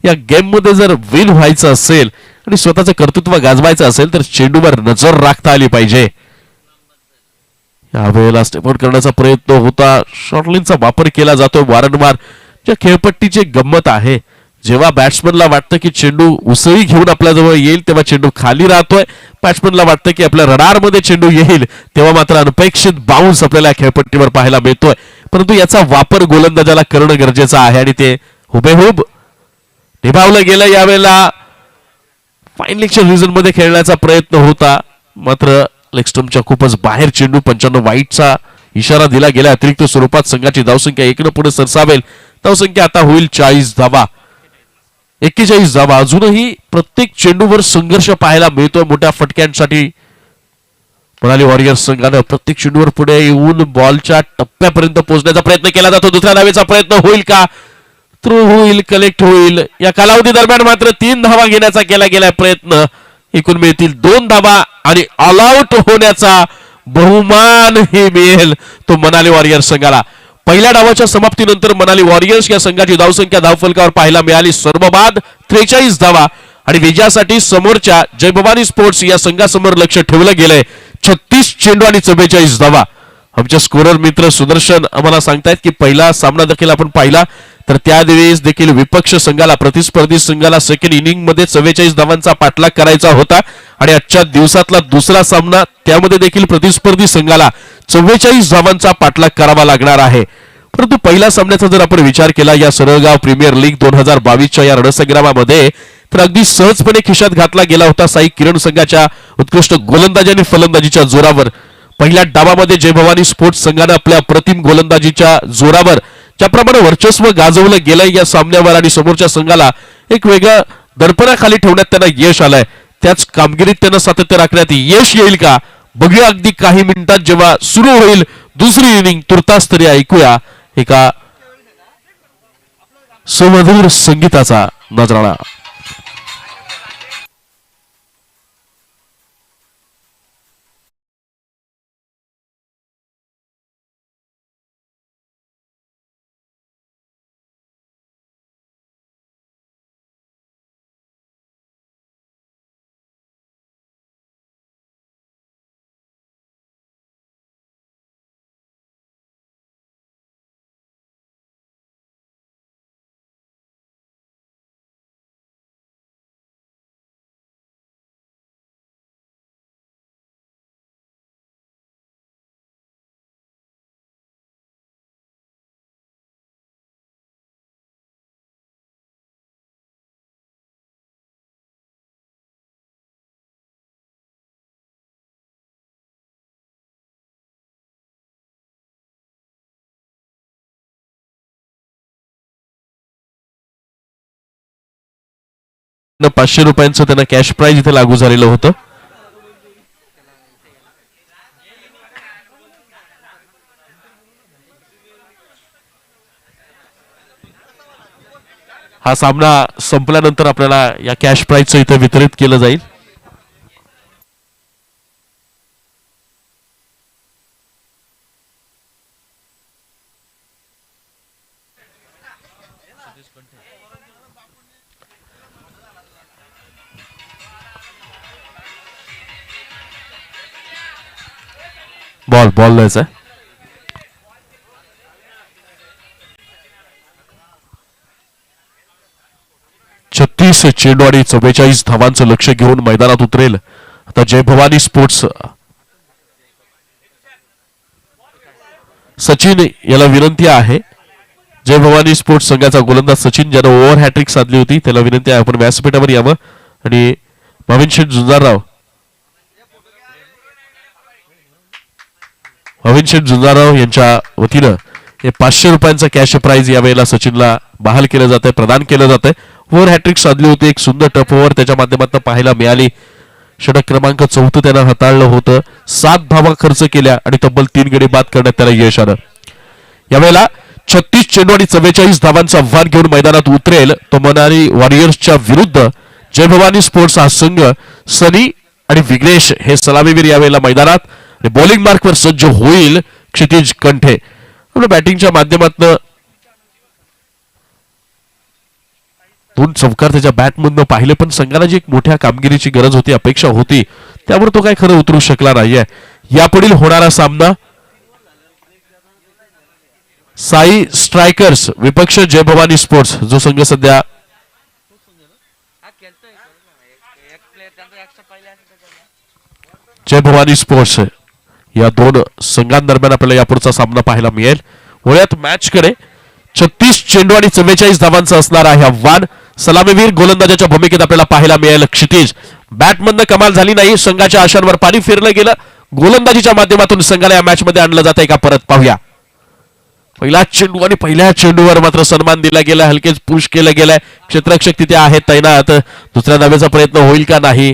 या गेम मध्ये जर विन व्हायचं असेल आणि स्वतःचं कर्तृत्व गाजवायचं असेल तर चेंडूवर नजर राखता आली पाहिजे. यावेळेला स्टेप आउट करण्याचा प्रयत्न होता. शॉर्टलाईनचा वापर केला जातो वारंवार. ज्या खेळपट्टीची गंमत आहे जेव्हा बॅट्समनला वाटतं की चेंडू उसळी घेऊन आपल्या जवळ येईल तेव्हा चेंडू खाली राहतोय. बॅट्समनला वाटतं की आपल्या रडार मध्ये चेंडू येईल तेव्हा मात्र अनपेक्षित बाउन्स आपल्याला खेळपट्टीवर पाहायला मिळतोय. परंतु याचा वापर गोलंदाजाला करणं गरजेचं आहे आणि ते हुबेहूब निभावलं गेलं. यावेळेला फाईन लेगच्या रिजन मध्ये खेळण्याचा प्रयत्न होता मात्र लेग स्टंपच्या खूपच बाहेर चेंडू. 95 वाईटचा इशारा दिला गेला. अतिरिक्त स्वरूपात संघाची धावसंख्या 1 न पुढे सरसावेल. धावसंख्या आता होईल 40 धावा 41 धावा. अजूनही प्रत्येक चेंडूवर संघर्ष पाहायला मिळतोय मोठ्या फटक्यांसाठी. मनाली वॉरियर्स संघानं प्रत्येक चेंडूवर पुढे येऊन बॉलच्या टप्प्यापर्यंत पोहोचण्याचा प्रयत्न केला जातो. दुसऱ्या धावेचा प्रयत्न होईल का? थ्रू होईल कलेक्ट होईल. या कालावधी दरम्यान मात्र 3 धावा घेण्याचा केला गेलाय प्रयत्न. एकूण मिळतील 2 धावा आणि ऑल आउट होण्याचा बहुमान हे मिळेल तो मनाली वॉरियर्स संघाला. पहिल्या डावाच्या समाप्तीनंतर मनाली वॉरियर्स या संघाची धावसंख्या धावफलकावर पाहायला मिळाली सर्वबाद 43 धावा आणि विजयासाठी समोरच्या जय भवानी स्पोर्ट्स या संघासमोर लक्ष ठेवलं गेलंय 36 चेंडू आणि 44 धावा. आमचे स्कोरर मित्र सुदर्शन आम्हाला सांगतायत की पहिला सामना देखील आपण पाहिला तर त्यावेळेस देखील विपक्ष संघाला प्रतिस्पर्धी संघाला सेकंड इनिंग मध्ये 44 धावांचा पाठलाग करायचा होता आणि आजच्या दिवसातला दुसरा सामना त्यामध्ये देखील प्रतिस्पर्धी संघाला 44 धावांचा पाठलाग करावा लागणार आहे. परंतु पहिल्या सामन्याचा जर आपण विचार केला या सरळगाव प्रीमियर लीग 2022च्या या रणसंग्रामामध्ये तर अगदी सहजपणे खिशात घातला गेला होता साई किरण संघाच्या उत्कृष्ट गोलंदाजी आणि फलंदाजीच्या जोरावर. पहिल्या डावामध्ये जय भवानी स्पोर्ट्स संघाने आपल्या अप्रतिम गोलंदाजीच्या जोरावर ज्याप्रमाणे वर्चस्व गाजवलं गेलंय या सामन्यावर आणि समोरच्या संघाला एक वेगळं दडपणाखाली ठेवण्यात त्यांना यश आलंय. त्याच कामगिरीत त्यांना सातत्य राखण्यात यश येईल का बघूया अगदी काही मिनिटात जेव्हा सुरू होईल दुसरी इनिंग. तुर्तास तरी ऐकूया एका सुमधुर संगीताचा नजराणा. ₹500 त्यांना कॅश प्राइज इथे लागू झालेलं होतं. हा सामना संपल्यानंतर आपल्याला या कॅश प्राइजचं इथे वितरित केलं जाईल. बॉल द्यायचा 36 चेंडू आणि 44 धावांचं लक्ष घेऊन मैदानात उतरेल आता जय भवानी स्पोर्ट्स. सचिन याला विनंती आहे जय भवानी स्पोर्ट्स संघाचा गोलंदाज सचिन ज्यानं ओव्हर हॅट्रिक साधली होती त्याला विनंती आहे आपण व्यासपीठावर यावं आणि भाविन शेठ झुंजारराव यांच्या वतीनं हे ₹500 कॅश प्राइज यावेळेला सचिनला बहाल केलं जात आहे प्रदान केलं जात आहे. ओव्हर हॅट्रिक साधली होती एक सुंदर टफ ओव्हर त्याच्या माध्यमातून पाहायला मिळाली. षटक क्रमांक 4 त्यानं हाताळलं होतं 7 धावा खर्च केल्या आणि तब्बल 3 गडी बाद करण्यात त्याला यश आलं. यावेळेला 36 चेंडू आणि 44 धावांचं आव्हान घेऊन मैदानात उतरेल तो मनाली वॉरियर्सच्या विरुद्ध जय भवानी स्पोर्ट्स हा संघ. सनी आणि विघ्नेश हे सलामीवीर यावेळेला मैदानात बॉलिंग मार्कवर सज्ज होईल. क्षितिज कंठे आपल्या बॅटिंगच्या माध्यमातून 2 चौकार त्याच्या बॅटमधून पाहिले पण संघाला जी एक मोठ्या कामगिरीची गरज होती अपेक्षा होती त्यावर तो काय खरं उतरू शकला नाहीये. यापुढील होणारा सामना साई स्ट्रायकर्स विपक्ष जय भवानी स्पोर्ट्स जो संघ सध्या जय भवानी स्पोर्ट्स या 2 संघांदरम्यान आपल्याला यापुढचा सामना पाहायला मिळेल. वळ्यात मॅच कडे 36 चेंडू आणि 44 धावांचं असणार आहे आव्हान. सलामीवीर गोलंदाजाच्या भूमिकेत आपल्याला पाहायला मिळेल क्षितिज. बॅटमधनं कमाल झाली नाही संघाच्या आशांवर पाणी फिरलं गेलं. गोलंदाजीच्या माध्यमातून संघाला या मॅच मध्ये आणलं जात आहे का परत पाहूया. पहिला चेंडू आणि पहिल्या चेंडूवर मात्र सन्मान दिला गेला हलकेच पुश केलं गेलंय. क्षेत्ररक्षक तिथे आहेत तैनात. दुसऱ्या धावेचा प्रयत्न होईल का नाही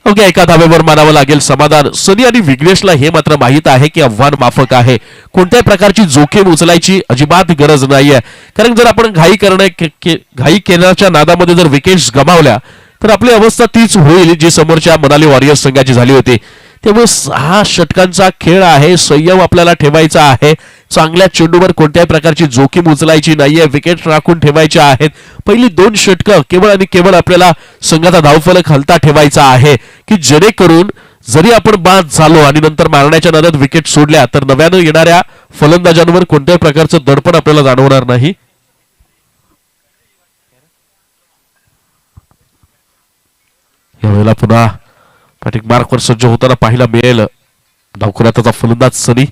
ओके एका धावेवर मानावं लागेल समाधान. सनी आणि विघ्नेशला हे मात्र माहित आहे की आव्हान माफक आहे कोणत्याही प्रकारची जोखीम उचलायची अजिबात गरज नाहीये. कारण जर आपण घाई केल्याच्या नादामध्ये जर विकेट्स गमावल्या तर आपली अवस्था तीच होईल जी समोरच्या मनाली वॉरियर्स संघाची झाली होती. त्यामुळे 6 षटकांचा खेळ आहे, संयम आपल्याला ठेवायचा आहे, चांगल्या चेंडूवर कोणत्याही प्रकारची जोखीम उचलायची नाहीये, विकेट राखून ठेवायच्या आहेत. पहिली 2 षटकं केवळ आणि केवळ आपल्याला संघाचा धावफलक हलता ठेवायचा आहे की जेणेकरून जरी आपण बाद झालो आणि नंतर मारण्याच्या नादात विकेट सोडल्या तर नव्यानं येणाऱ्या फलंदाजांवर कोणत्याही प्रकारचं दडपण आपल्याला जाणवणार नाही. यावेळेला पुन्हा बॅटिंग मार्कवर सज्ज होताना पाहायला मिळेल धावखुराताचा फलंदाज सनी.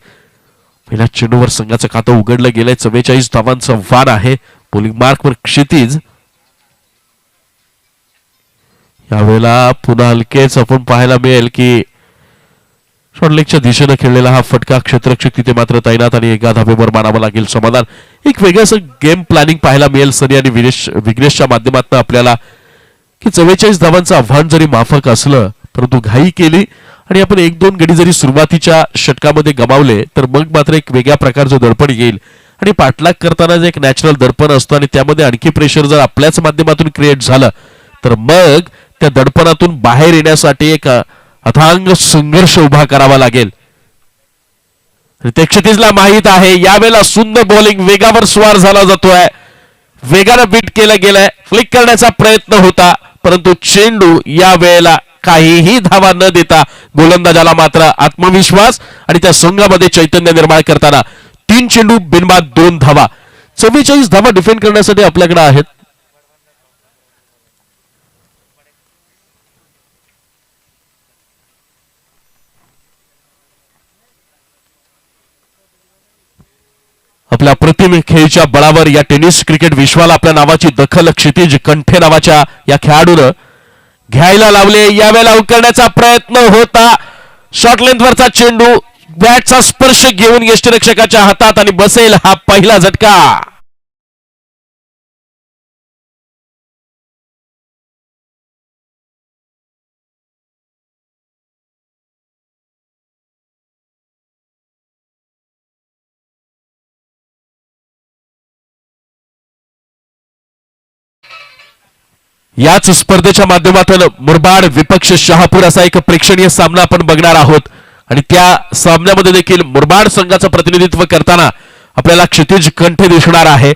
पहिल्या चेंडूवर संघाचं खातं उघडलं गेलंय. 44 धावांचं वान आहे. बॉलिंग मार्कवर क्षितिज. यावेळेला पुन्हा हलकेच आपण पाहायला मिळेल की शॉर्टलेगच्या दिशेनं खेळलेला हा फटका क्षेत्ररक्षक तिथे मात्र तैनात आणि एका धाबेवर मानावं लागेल समाधान. एक वेगळंच गेम प्लॅनिंग पाहायला मिळेल सनी आणि विघ्नेशच्या माध्यमातून आपल्याला की 44 धावांचं आव्हान जरी माफक असलं परंतु घाई केली आणि आपण 1-2 गडी जरी सुरुवातीच्या षटकामध्ये गमावले तर मग मात्र एक वेगळ्या प्रकारचं दडपण येईल आणि पाठलाग करताना जे एक नॅचरल दडपण असतं आणि त्यामध्ये आणखी प्रेशर जर आपल्याच माध्यमातून क्रिएट झालं तर मग त्या दडपणातून बाहेर येण्यासाठी एक अथांग संघर्ष उभा करावा लागेल. ते क्षितिजला माहित आहे. यावेळेला सुंदर बॉलिंग वेगावर स्वार झाला जातोय. वेगानं बीट केलं गेलंय. फ्लिक करण्याचा प्रयत्न होता परंतु चेंडू या वेळेला काहीही धावा न देता गोलंदाजाला मात्र आत्मविश्वास आणि त्या संघामध्ये चैतन्य निर्माण करताना 3 चेंडू बिनबाद 2 धावा. 44 धावा डिफेंड करण्यासाठी आपल्याकडे आहेत. आपल्या प्रतिम खेळीच्या बळावर या टेनिस क्रिकेट विश्वाला आपल्या नावाची दखल क्षितिज कंठे नावाच्या या खेळाडूनं घ्यायला लावले. यावेळेला उकरण्याचा प्रयत्न होता. शॉर्ट लेंथवरचा चेंडू बॅटचा स्पर्श घेऊन यष्टिरक्षकाच्या हातात आणि बसेल हा पहिला झटका. याच स्पर्धेच्या माध्यमातून मुरबाड विपक्ष शहापूर असा एक प्रेक्षणीय सामना आपण बघणार आहोत आणि त्या सामन्यामध्ये देखील मुरबाड संघाचं प्रतिनिधित्व करताना आपल्याला क्षितिज कंठे दिसणार आहे.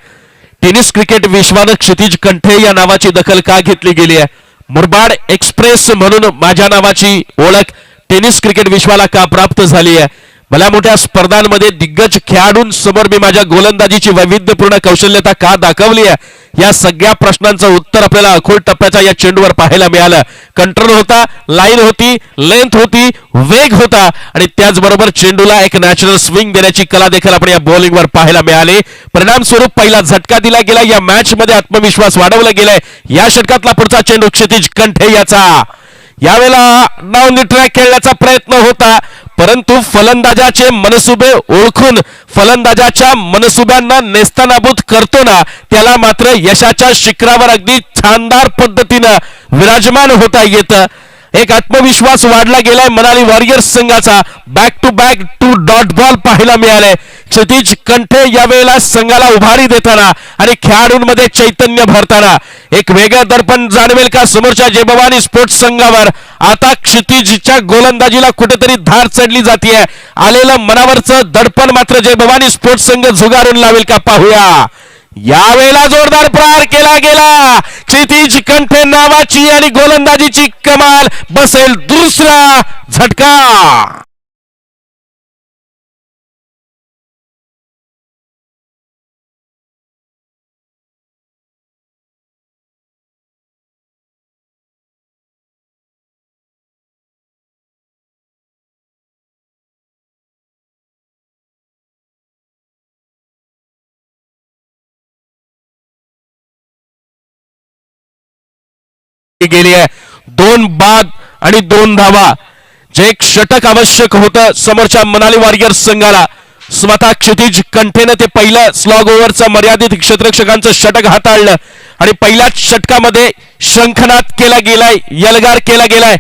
टेनिस क्रिकेट विश्वानं क्षितिज कंठे या नावाची दखल का घेतली गेली आहे, मुरबाड एक्सप्रेस म्हणून माझ्या नावाची ओळख टेनिस क्रिकेट विश्वाला का प्राप्त झाली आहे, भल्या मोठ्या स्पर्धांमध्ये दिग्गज खेळाडूंसमोर मी माझ्या गोलंदाजीची वैविध्यपूर्ण कौशल्यता का दाखवली आहे, या सगळ्या प्रश्नांचं उत्तर आपल्याला अखोल टप्प्याच्या या चेंडूवर पाहायला मिळालं. कंट्रोल होता, लाईन होती, लेंथ होती, वेग होता आणि त्याचबरोबर चेंडूला एक नॅचरल स्विंग देण्याची कला देखील आपण या बॉलिंगवर पाहायला मिळाली. परिणाम स्वरूप पहिला झटका दिला गेला. या मॅच मध्ये आत्मविश्वास वाढवला गेलाय. या षटकातला पुढचा चेंडू क्षितिज कंठे याचा. यावेळेला डाऊन द ट्रॅक खेळण्याचा प्रयत्न होता परंतु फलंदाजाचे मनसुबे ओळखून फलंदाजाच्या मनसुब्यांना नेस्तनाबूत करतो ना त्याला मात्र यशाच्या शिखरावर अगदी शानदार पद्धतीनं विराजमान होता येतं. एक आत्मविश्वास वाढला गेलाय मनाली वॉरियर्स संघाचा. Back to back 2 dot ball पाहायला मिळाले. क्षितिज कंठे यावेळेला संघाला उभारी देताना आणि खेळाडूंमध्ये चैतन्य भरताना एक वेगळं दडपण जाणवेल का समोरच्या जय भवानी स्पोर्ट्स संघावर. आता क्षितिजच्या गोलंदाजीला कुठेतरी धार चढली जाते. आलेलं मनावरचं दडपण मात्र जय भवानी स्पोर्ट्स संघ झुगारून लावेल का पाहूया. यावेळेला जोरदार प्रहार केला गेला. क्षितिज कंठे नावाची आणि गोलंदाजीची कमाल. बसेल दुसरा झटका. गेली आहे 2 बाद आणि 2 धावा. जे एक षटक आवश्यक होतं समोरच्या मनाली वॉरियर्स संघाला. स्वतः क्षितिज कंठेने ते पहिलं स्लॉग ओव्हरचं मर्यादित क्षेत्ररक्षकांचं षटक हाताळलं आणि पहिल्याच षटकामध्ये शंखनाद केला गेलाय, यलगार केला गेलाय.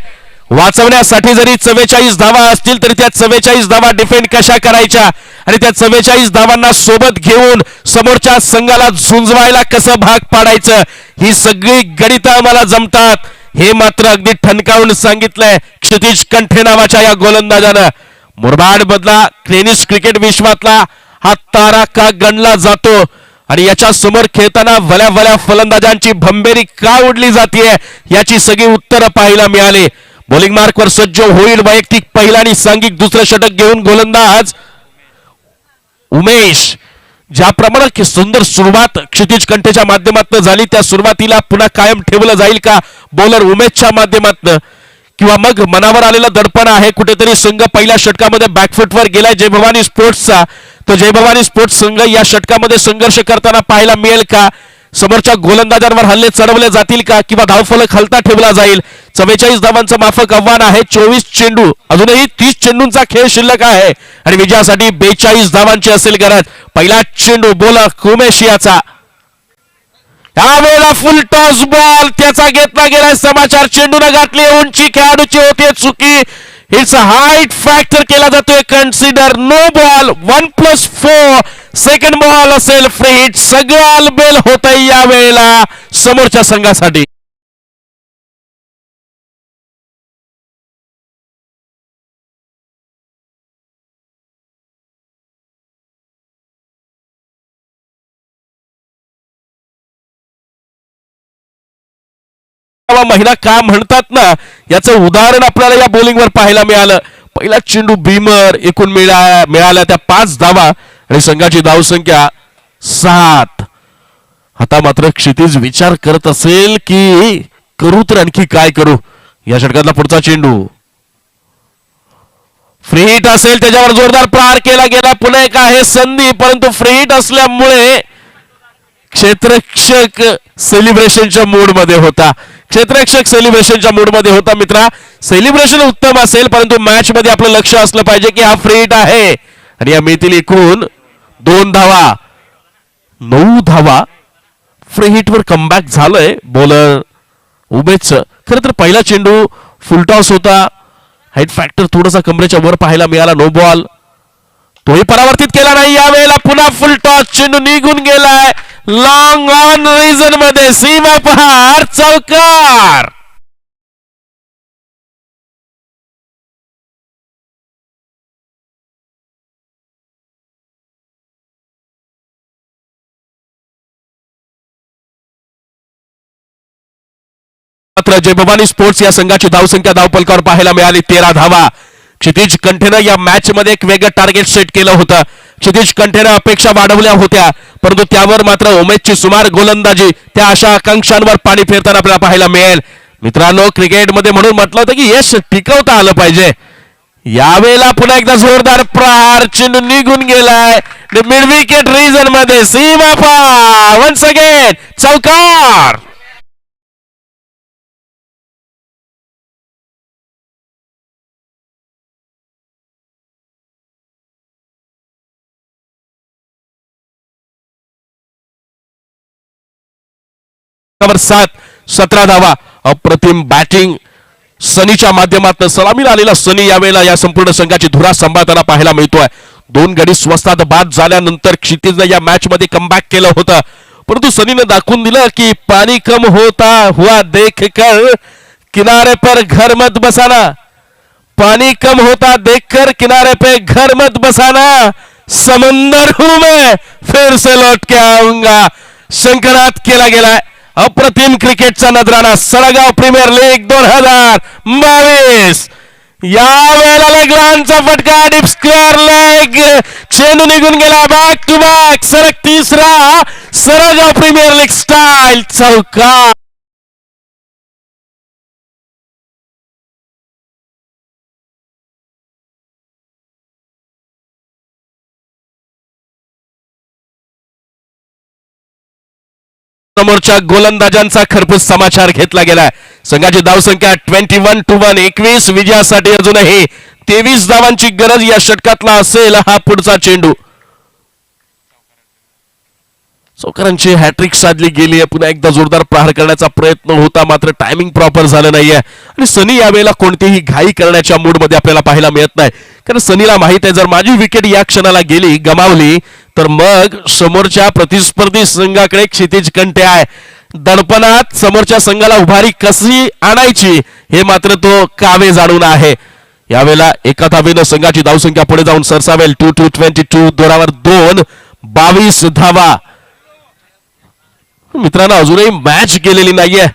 वाचवण्यासाठी जरी 44 धावा असतील तरी त्या 44 धावा डिफेंड कशा करायच्या आणि त्या 44 धावांना सोबत घेऊन समोरच्या संघाला झुंजवायला कसं भाग पाडायचं, ही सगळी गणितं आम्हाला जमतात हे मात्र अगदी ठणकावून सांगितलंय. क्षितिज कंठे नावाच्या या गोलंदाजानं मुरबाड मधला टेनिस क्रिकेट विश्वातला हा तारा का गणला जातो आणि याच्या समोर खेळताना भल्या भल्या फलंदाजांची भंबेरी का उडली जाते याची सगळी उत्तरं पाहायला मिळाली. बॉलिंग मार्कवर सज्ज होईल वैयक्तिक पहिला आणि सांघिक दुसरं षटक घेऊन गोलंदाज उमेश. ज्याप्रमाणे सुंदर सुरुवात क्षितिज कंठेच्या माध्यमातून झाली त्या सुरुवातीला पुन्हा कायम ठेवलं जाईल का बॉलर उमेशच्या माध्यमातून किंवा मग मनावर आलेलं दडपण आहे कुठेतरी संघ पहिल्या षटकामध्ये बॅकफुटवर गेलाय जय भवानी स्पोर्ट्सचा. तो जय भवानी स्पोर्ट्स संघ या षटकामध्ये संघर्ष करताना पाहायला मिळेल का समोरच्या गोलंदाजांवर हल्ले चढवले जातील का किंवा धावफलक हलता ठेवला जाईल. 44 धावांचं माफक आव्हान आहे. 24 चेंडू अजूनही 30 चेंडूंचा खेळ शिल्लक आहे आणि विजयासाठी 42 धावांची असेल गरज. पहिला चेंडू बॉलर उमेश याचा यावेळेला फुल टॉस बॉल त्याचा घेतला गेलाय समाचार. चेंडूने घातली उंची खेळाडूची होते चुकी. इट्स हाईट फॅक्टर केला जातोय consider no ball 1+4 second ball असेल फ्री हिट. सगळं बेल होत आहे या वेळेला समोरच्या संघासाठी. महिना का म्हणतात ना याचं उदाहरण आपल्याला या बॉलिंगवर पाहायला मिळालं. पहिला चेंडू भीमर एकूण मिळाल्या त्या 5 धावा आणि संघाची धावसंख्या 7. आता मात्र क्षितिज विचार करत असेल की करू तर आणखी काय करू. या षटकातला पुढचा चेंडू फ्री हिट असेल त्याच्यावर जोरदार प्रहार केला गेला. पुन्हा एक आहे संधी परंतु फ्री हिट असल्यामुळे क्षेत्ररक्षक सेलिब्रेशनच्या मूड मध्ये होता. क्षेत्ररक्षक सेलिब्रेशनच्या मूड मध्ये होता. मित्रा सेलिब्रेशन उत्तम असेल परंतु मॅच मध्ये आपलं लक्ष असलं पाहिजे की हा फ्री हिट आहे आणि या मिळतील एकूण 2 धावा. 9 धावा फ्री हिट वर कमबॅक झालंय बॉलर उमेश. खरं तर पहिला चेंडू फुलटॉस होता. हाईट फॅक्टर थोडासा कमरेच्या वर पाहायला मिळाला. नो बॉल तोही परावर्तित केला नाही. यावेळेला पुन्हा फुल टॉस चेंडू निघून गेलाय लॉंग ऑन रिझन मध्ये सीमा पहार चौकार. मात्र जय भवानी स्पोर्ट्स या संघाची धावसंख्या धावपलकावर पाहायला मिळाली 13 धावा. क्षितिज कंठेनं या मॅच मध्ये एक वेगळं टार्गेट सेट केलं होतं. क्षितिज कंठेनं अपेक्षा वाढवल्या होत्या परंतु त्यावर मात्र उमेशची सुमार गोलंदाजी त्या अशा आकांक्षांवर पाणी फेरताना आपल्याला पाहायला मिळेल. मित्रांनो क्रिकेटमध्ये म्हणून म्हटलं होतं की यश टिकवता आलं पाहिजे. यावेळेला पुन्हा एकदा जोरदार प्रहार चेंडू निघून गेलाय मिड विकेट रिजन मध्ये सीमा पार वन्स अगेन चौकार. नंबर 7 17 धावा. अप्रतिम बॅटिंग सनीच्या माध्यमातून सलामीला आलेला सनी यावेळेला या संपूर्ण संघाची धुरा सांभाळताना पाहायला मिळतोय. 2 गडी स्वस्तात बाद झाल्यानंतर क्षितिजने या मॅच मध्ये कमबॅक केलं होतं परंतु सनीने दाखवून दिलं की पाणी कम होता हुआ देख कर किनारे पर घर मत बसाना. पानी कम होता देखकर किनारे पे घर मत बसाना. समंदर हूं मैं फिर से लौट के आऊंगा. शंकरात केला गेलाय. अप्रतिम क्रिकेटचा नजराना सळगाव प्रीमियर लीग 2022. या वेळेला लेगलांचा फटका डीप स्क्वेअर लेग चेंडू निघून गेला. बॅक टू बॅक सरक तिसरा सळगाव प्रीमियर लीग स्टाईल चौकार. समोरच्या गोलंदाजांचा खरपूस समाचार घेतला गेलाय. संघाची धावसंख्या 21-1 21 विजयासाठी अजूनही 23 धावांची गरज या षटकातला असेल. हा पुढचा चेंडू चौकारांची हॅट्रिक साधली गेली आहे. पुन्हा एकदा जोरदार प्रहार करण्याचा प्रयत्न होता मात्र टायमिंग प्रॉपर झालं नाहीये आणि सनी यावेळेला कोणतीही घाई करण्याच्या मूड मध्ये आपल्याला पाहायला मिळत नाही कारण सनीला माहित आहे जर माझी विकेट या क्षणाला गेली गमावली तर मग समोरच्या प्रतिस्पर्धी संघाकडे क्षितिज कंठे आहे. दडपणात समोरच्या संघाला उभारी कशी आणायची हे मात्र तो कावे जाणून आहे. यावेळेला एका धावेनं संघाची धावसंख्या पुढे जाऊन सरसावेल. 2-22 दोरावर 2, 22 धावा. मित्रांनो अजूनही मॅच गेलेली नाहीये.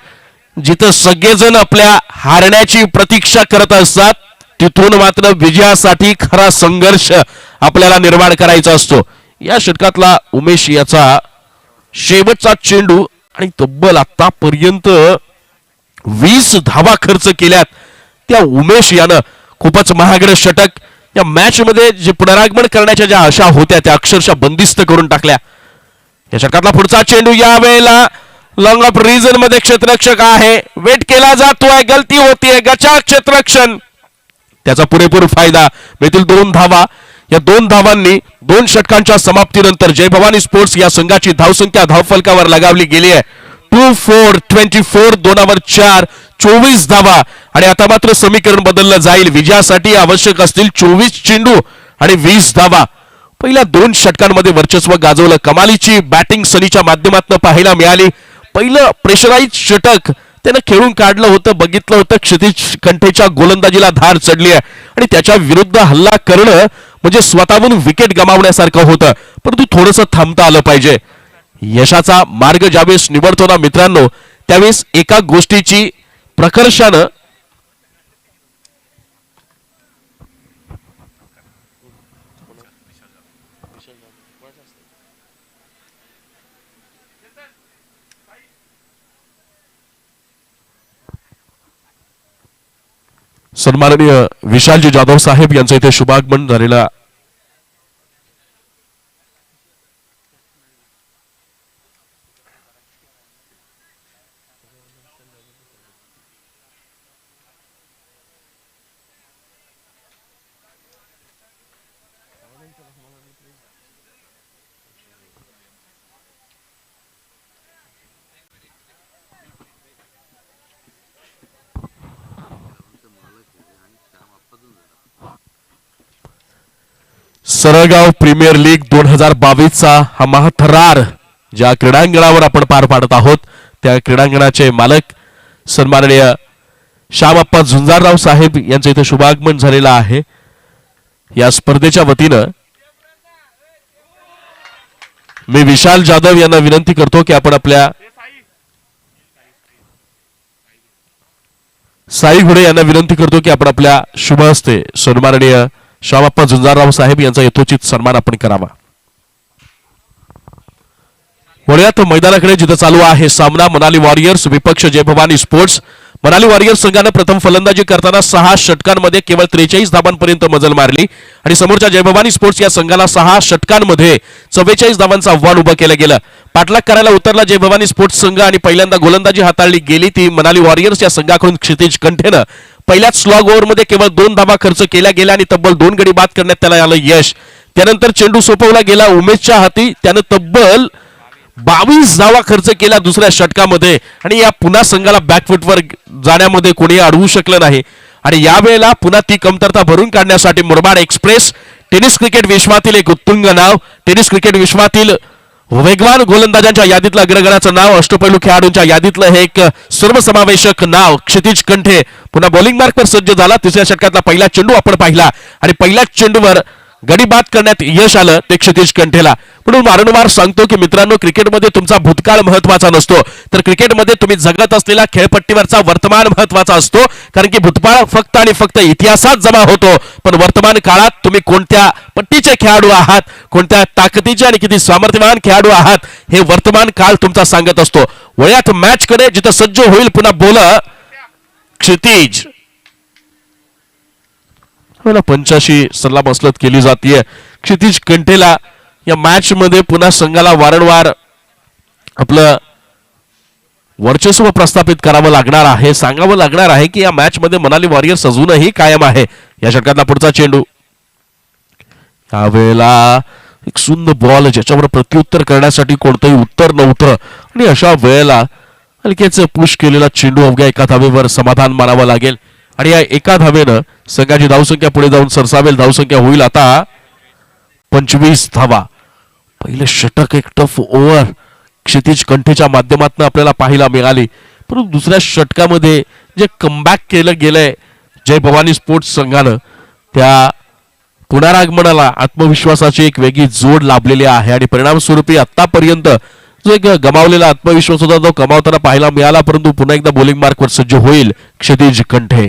जिथं सगळेजण आपल्या हारण्याची प्रतीक्षा करत असतात तिथून मात्र विजयासाठी खरा संघर्ष आपल्याला निर्माण करायचा असतो. या षटकातला उमेश याचा शेवटचा चेंडू आणि तब्बल आतापर्यंत 20 धावा खर्च केल्यात त्या उमेश यानं खूपच महागडं षटक या मॅच मध्ये जे पुनरागमन करण्याच्या ज्या आशा होत्या त्या अक्षरशः बंदिस्त करून टाकल्या. या षटकातला पुढचा चेंडू यावेळेला लॉंग ऑफ रिजन मध्ये क्षेत्ररक्षक आहे. वेट केला जातोय, गलती होतीये, गचा क्षेत्ररक्षण. त्याचा पुरेपूर फायदा मिळतील 2 धावा. या 2 धावांनी 2 षटकांच्या समाप्तीनंतर जय भवानी स्पोर्ट्स या संघाची धावसंख्या धावफलकावर लगावली गेली आहे. 2-4-24 दोनावर 4, 24 धावा. आणि आता मात्र समीकरण बदललं जाईल. विजयासाठी आवश्यक असतील 24 चेंडू आणि 20 धावा. पहिल्या 2 षटकांमध्ये वर्चस्व गाजवलं. कमालीची बॅटिंग सनीच्या माध्यमातून पाहायला मिळाली. पहिलं प्रेशराईज षटक त्यानं खेळून काढलं होतं, बघितलं होतं. क्षितिज कंठेच्या गोलंदाजीला धार चढली आहे आणि त्याच्या विरुद्ध हल्ला करणं म्हणजे स्वतःहून विकेट गमावण्यासारखं होतं. परंतु थोडंसं थांबता आलं पाहिजे. यशाचा मार्ग ज्यावेळेस निवडतो ना मित्रांनो त्यावेळेस एका गोष्टीची प्रकर्षानं सन्माननीय विशालजी जाधव साहेब यांचं इथे शुभागमन झालेला सरळगाव प्रीमियर लीग 2022 चा हा महाथरार ज्या क्रीडांगणावर आपण पार पाडत आहोत त्या क्रीडांगणाचे मालक सन्माननीय श्यामप्पा झुंजारराव साहेब यांचं इथे शुभागमन झालेलं आहे. या स्पर्धेच्या वतीनं मी विशाल जाधव यांना विनंती करतो की आपण आपल्या साई घोडे यांना विनंती करतो की आपण आपल्या शुभ हस्ते सन्माननीय श्यामप्पा झुंजारराव साहेब यांचा यथोचित सन्मान आपण करावा. वळूयात मैदानाकडे जिथं चालू आहे सामना मनाली वॉरियर्स विपक्ष जय भवानी स्पोर्ट्स. मनाली वॉरियर्स संघाने प्रथम फलंदाजी करताना 6 षटकांमध्ये केवळ 43 धावांपर्यंत मजल मारली आणि समोरच्या जय भवानी स्पोर्ट्स या संघाला 6 षटकांमध्ये 44 धावांचं आव्हान उभं केलं गेलं. पाठलाग करायला उतरला जय भवानी स्पोर्ट्स संघ आणि पहिल्यांदा गोलंदाजी हाताळली गेली ती मनाली वॉरियर्स या संघाकडून. क्षितिज कंठेनं पहिल्याच स्लॉग ओव्हरमध्ये केवळ 2 धावा खर्च केल्या गेल्या आणि तब्बल 2 गडी बाद करण्यात त्याला आलं यश. त्यानंतर चेंडू सोपवला गेला उमेशच्या हाती. त्यानं तब्बल 22 धावा खर्च केल्या दुसऱ्या षटकामध्ये आणि या पुन्हा संघाला बॅकफुटवर जाण्यामध्ये कोणी अडवू शकलं नाही. आणि यावेळेला पुन्हा ती कमतरता भरून काढण्यासाठी मुरबाड एक्सप्रेस टेनिस क्रिकेट विश्वातील एक उत्तुंग नाव, टेनिस क्रिकेट विश्वातील वेगवान गोलंदाजांच्या यादीतलं अग्रगणाचं नाव, अष्टपैलू खेळाडूंच्या यादीतलं हे एक सर्वसमावेशक नाव क्षितिज कंठे पुन्हा बॉलिंग मार्कवर सज्ज झाला. तिसऱ्या षटकातला पहिला चेंडू आपण पाहिला आणि पहिल्याच चेंडूवर गडी बाद करण्यात यश आलं ते क्षितिज कंठेला. म्हणून वारंवार सांगतो की मित्रांनो क्रिकेटमध्ये तुमचा भूतकाळ महत्वाचा नसतो तर क्रिकेटमध्ये तुम्ही जगत असलेला खेळपट्टीवरचा वर्तमान महत्वाचा असतो. कारण की भूतकाळ फक्त आणि फक्त इतिहासात जमा होतो पण वर्तमान काळात तुम्ही कोणत्या पट्टीचे खेळाडू आहात, कोणत्या ताकदीचे आणि किती सामर्थ्यवान खेळाडू आहात हे वर्तमान काळ तुमचा सांगत असतो. वळ्यात मॅच कडे जिथं सज्ज होईल पुन्हा बोल क्षितिज. पंचाशी सल्लामसलत केली जाते. क्षितिज कंठेला या मॅच मध्ये पुन्हा संघाला वारंवार आपलं वर्चस्व प्रस्थापित करावं लागणार आहे. सांगावं लागणार आहे की या मॅच मध्ये मनाली वॉरियर्स अजूनही कायम आहे. या षटकातला पुढचा चेंडू यावेळेला एक सुंदर बॉल ज्याच्यावर प्रत्युत्तर करण्यासाठी कोणतंही उत्तर नव्हतं आणि अशा वेळेला हलकेच पुश केलेला चेंडू अवघ्या एका धावेवर समाधान मानावं लागेल. आणि या एका धावेनं संघाची धावसंख्या पुढे जाऊन सरसावेल. धावसंख्या होईल आता 25 धावा. पहिले षटक एक टफ ओव्हर क्षितिज कंठेच्या माध्यमातून आपल्याला पाहायला मिळाली. परंतु दुसऱ्या षटकामध्ये जे कमबॅक केलं गेलंय जय भवानी स्पोर्ट्स संघानं, त्या पुनरागमनाला आत्मविश्वासाची एक वेगळी जोड लाभलेली आहे आणि परिणामस्वरूपी आतापर्यंत जो एक गमावलेला आत्मविश्वास होता तो कमावताना पाहायला मिळाला. परंतु पुन्हा एकदा बॉलिंग मार्कवर सज्ज होईल क्षितिज कंठे.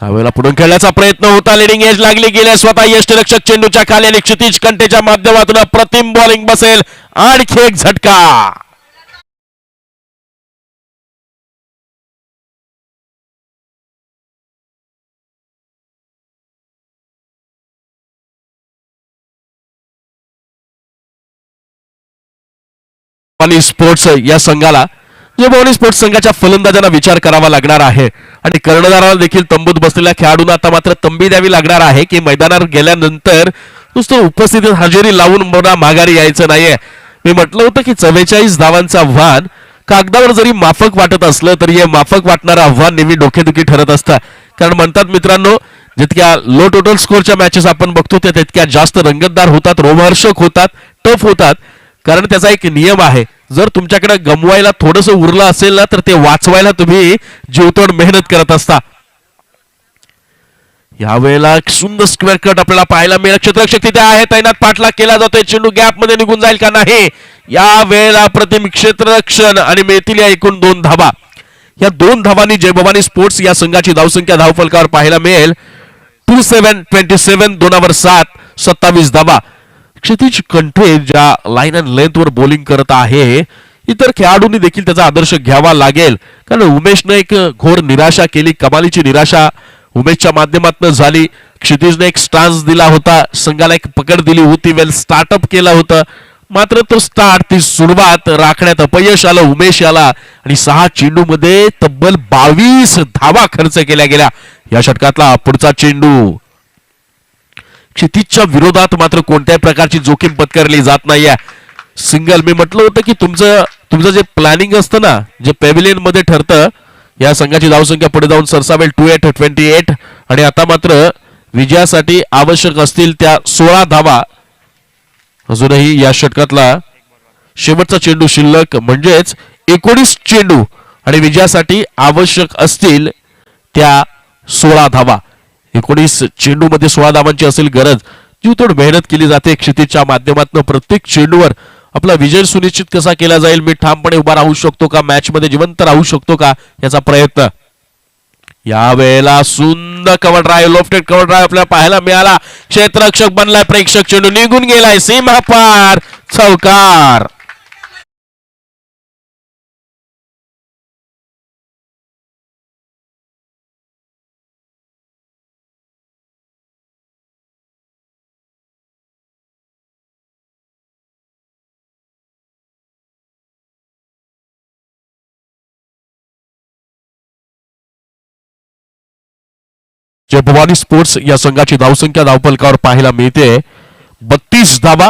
यावेळेला पुढून खेळण्याचा प्रयत्न होता. लिडिंग एज लागली गेले स्वतः यष्टीरक्षक चेंडूच्या खाली आणि क्षितिज कंठेच्या माध्यमातून अप्रतिम बॉलिंग बसेल. आणखी एक झटका. स्पोर्ट्स या संघाला जय भवानी स्पोर्ट्स संघाच्या फलंदाजांना विचार करावा लागणार आहे आणि कर्णधाराला देखील तंबूत बसलेल्या खेळाडूंना आता मात्र तंबी द्यावी लागणार आहे की मैदानावर गेल्यानंतर नुसतं उपस्थितीत हजेरी लावून मला माघारी यायचं नाहीये. मी म्हटलं होतं की 44 धावांचं आव्हान कागदावर जरी माफक वाटत असलं तरी हे माफक वाटणारं आव्हान नेहमी डोकेदुखी ठरत असतं. कारण म्हणतात मित्रांनो, जितक्या लो टोटल स्कोरच्या मॅचेस आपण बघतो त्या तितक्या जास्त रंगतदार होतात, रोमहर्षक होतात, टफ होतात. कारण त्याचा एक नियम आहे, जर तुमच्याकडे गमवायला थोडंसं उरलं असेल ना तर ते वाचवायला तुम्ही जीवतोड मेहनत करत असता. यावेळेला सुंदर स्क्वेअर कट आपल्याला पाहायला मिळेल. क्षेत्ररक्षक तिथे आहे, तैनात पाठलाग केला जातोय. चेंडू गॅप मध्ये निघून जाईल का नाही. या वेळेला प्रतिम क्षेत्ररक्षण आणि मिळतील या एकूण 2 धावा. या 2 धावांनी जय भवानी स्पोर्ट्स या संघाची धावसंख्या धावफलकावर पाहायला मिळेल 27-27, 2 7, 27 धावा. क्षितिज कंठे ज्या लाईन अँड लेंथ वर बॉलिंग करत आहे, इतर खेळाडूंनी देखील त्याचा आदर्श घ्यावा लागेल. कारण उमेशने एक घोर निराशा केली, कमालीची निराशा उमेशच्या माध्यमातून झाली. क्षितिजने एक स्टान्स दिला होता, संघाला एक पकड दिली होती, वेल स्टार्टअप केलं होतं, मात्र तो स्टार्ट ती सुरुवात राखण्यात अपयश आलं. उमेश आला आणि 6 चेंडूमध्ये तब्बल 22 धावा खर्च केल्या गेल्या. या षटकातला पुढचा चेंडू क्षितिजच्या विरोधात मात्र कोणत्याही प्रकारची जोखीम पत्करली जात नाहीये. सिंगल. मी म्हटलं होतं की तुमचं जे प्लॅनिंग असतं ना, जे पॅव्हिलियन मध्ये ठरतं, या संघाची धावसंख्या पुढे जाऊन सरसावेल 28-28 आणि आता मात्र विजयासाठी आवश्यक असतील त्या 16 धावा. अजूनही या षटकातला शेवटचा चेंडू शिल्लक, म्हणजेच 19 चेंडू आणि विजयासाठी आवश्यक असतील त्या 16 धावा. 19 चेंडू मध्ये 16 धावांची असेल गरज. जीवतोड मेहनत केली जाते क्षितिजच्या माध्यमातून. प्रत्येक चेंडूवर आपला विजय सुनिश्चित कसा केला जाईल, मी ठामपणे उभा राहू शकतो का, मॅच मध्ये जिवंत राहू शकतो का, याचा प्रयत्न. यावेळेला सुंदर cover drive, lofted cover drive आपल्याला पाहायला मिळाला. क्षेत्ररक्षक बनलाय प्रेक्षक, चेंडू निघून गेलाय सीमा पार, चौकार. जय भवानी स्पोर्ट्स या संघाची धावसंख्या धावफलकावर पाहायला मिळते 32 धावा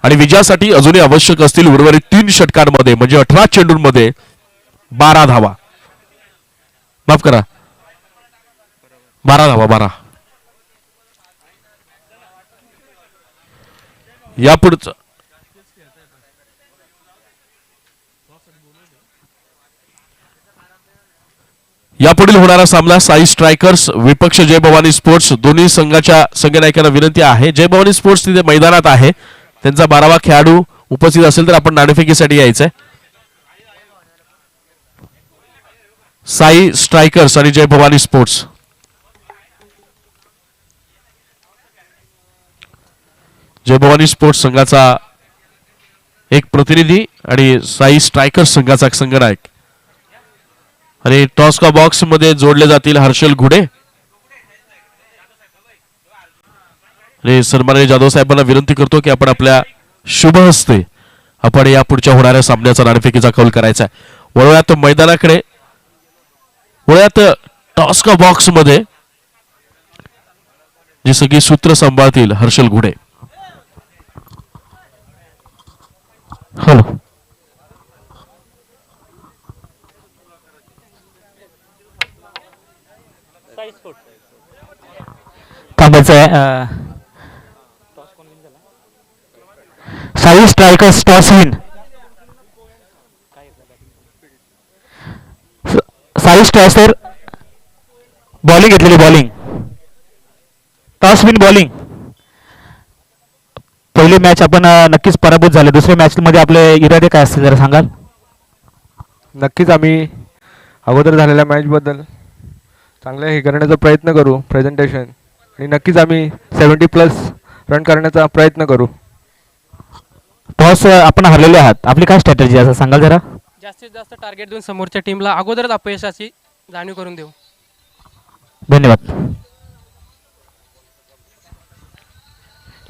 आणि विजयासाठी अजूनही आवश्यक असतील उर्वरित 3 षटकांमध्ये, म्हणजे 18 चेंडूंमध्ये 12 धावा. माफ करा, 12 धावा. 12. यापुढचं यापुढील होणारा सामना साई स्ट्रायकर्स विपक्ष जय भवानी स्पोर्ट्स. दोन्ही संघाच्या संघनायकांना विनंती आहे, जय भवानी स्पोर्ट्स तिथे मैदानात आहे, त्यांचा 12वा खेळाडू उपस्थित असेल तर आपण नाणेफेकीसाठी यायचंय. साई स्ट्रायकर्स आणि जय भवानी स्पोर्ट्स. जय भवानी स्पोर्ट्स संघाचा एक प्रतिनिधी आणि साई स्ट्रायकर्स संघाचा एक संघनायक. आणि टॉस का बॉक्स मध्ये जोडले जातील हर्षल घुडे. आणि सन्माननीय जाधव साहेबांना विनंती करतो की आपण आपल्या शुभ हस्ते आपण या पुढच्या होणाऱ्या सामन्याचा नाणेफेकीचा कौल करायचा आहे. वळूयात मैदानाकडे, वळूयात टॉस का बॉक्स मध्ये जी सगळी सूत्र सांभाळतील हर्षल घुडे. हॅलो. थांबायचं आहे. Sai strikers toss win. Sai striker bowling घेतलेली बॉलिंग. Toss win bowling. पहिली मॅच आपण नक्कीच पराभूत झाले. दुसऱ्या मॅच मध्ये आपले इरादे काय असतील जरा सांगाल? नक्कीच आम्ही अगोदर झालेल्या मॅचबद्दल चांगलं हे करण्याचा प्रयत्न करू प्रेझेंटेशन, आणि नक्कीच आम्ही 70+ रन करण्याचा प्रयत्न करू. टॉस आपण हरलेले आहात. आपली काय स्ट्रॅटेजी असं सांगाल जरा? जास्तीत जास्त टार्गेट देऊन समोरच्या टीमला अगोदरच अपयशाची जाणीव करून देऊ. धन्यवाद.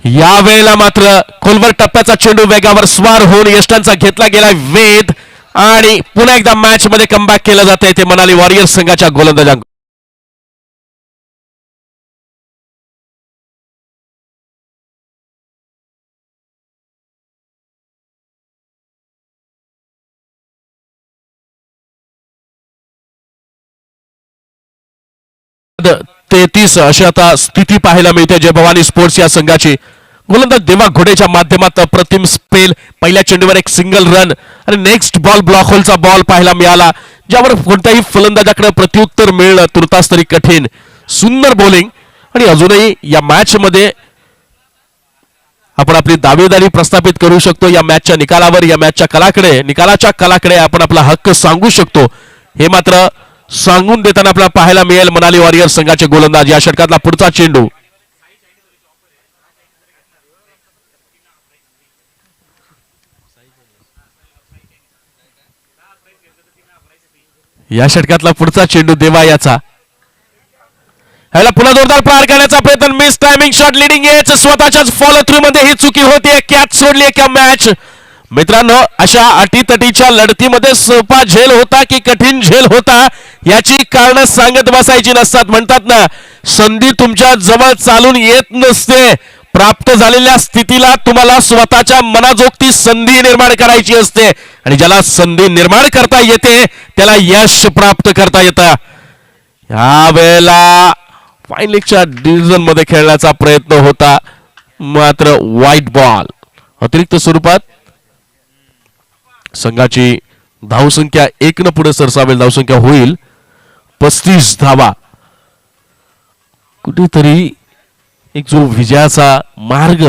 या वेळेला मात्र खोलवर टप्प्याचा चेंडू वेगावर स्वार होऊन यष्टांचा घेतला गेला वेध, आणि पुन्हा एकदा मॅच मध्ये कमबॅक केलं जाते ते मनाली वॉरियर्स संघाच्या गोलंदाजांकडून. तेहतीस अशी आता स्थिती पाहायला मिळते जय भवानी स्पोर्ट्स या संघाची. गोलंदाज देवा घोडेच्या माध्यमात अप्रतिम स्पेल, पहिल्या चेंडूवर एक सिंगल रन आणि नेक्स्ट बॉल ब्लॉक होलचा बॉल पाहायला मिळाला, ज्यावर कोणत्याही फलंदाजाकडे प्रत्युत्तर मिळणं तुर्तास तरी कठीण. सुंदर बॉलिंग, आणि अजूनही या मॅच मध्ये आपण आपली दावेदारी प्रस्थापित करू शकतो. या मॅचच्या निकालावर, या मॅचच्या निकालाच्या कलाकडे आपण आपला हक्क सांगू शकतो. हे मात्र सांगून देताना आपल्याला पाहायला मिळेल मनाली वॉरियर्स संघाचे गोलंदाज. या षटकातला पुढचा चेंडू देवा याचा. ह्याला पुन्हा जोरदार प्रहार करण्याचा प्रयत्न, miss timing shot, leading age, स्वतःच्याच फॉलो थ्रू मध्ये ही चुकी होती. कॅच सोडली एका मॅच. मित्रांनो, अशा अटीतटीच्या लढतीमध्ये सोपा झेल होता की कठीण झेल होता याची कारण सांगत बसायची नसतात. म्हणतात ना, संधी तुमच्या जवळ चालून येत नसते, प्राप्त झालेल्या स्थितीला तुम्हाला स्वतःच्या मनाजोगती संधी निर्माण करायची असते, आणि ज्याला संधी निर्माण करता येते त्याला यश प्राप्त करता येतं. या वेळेला फाईन लीगच्या डिव्हिजन मध्ये खेळण्याचा प्रयत्न होता, मात्र व्हाईट बॉल. अतिरिक्त स्वरूपात संघाची धावसंख्या 1 न पुढे सरसावेल. धावसंख्या होईल 35 धावा. कुठेतरी एक जो विजयाचा मार्ग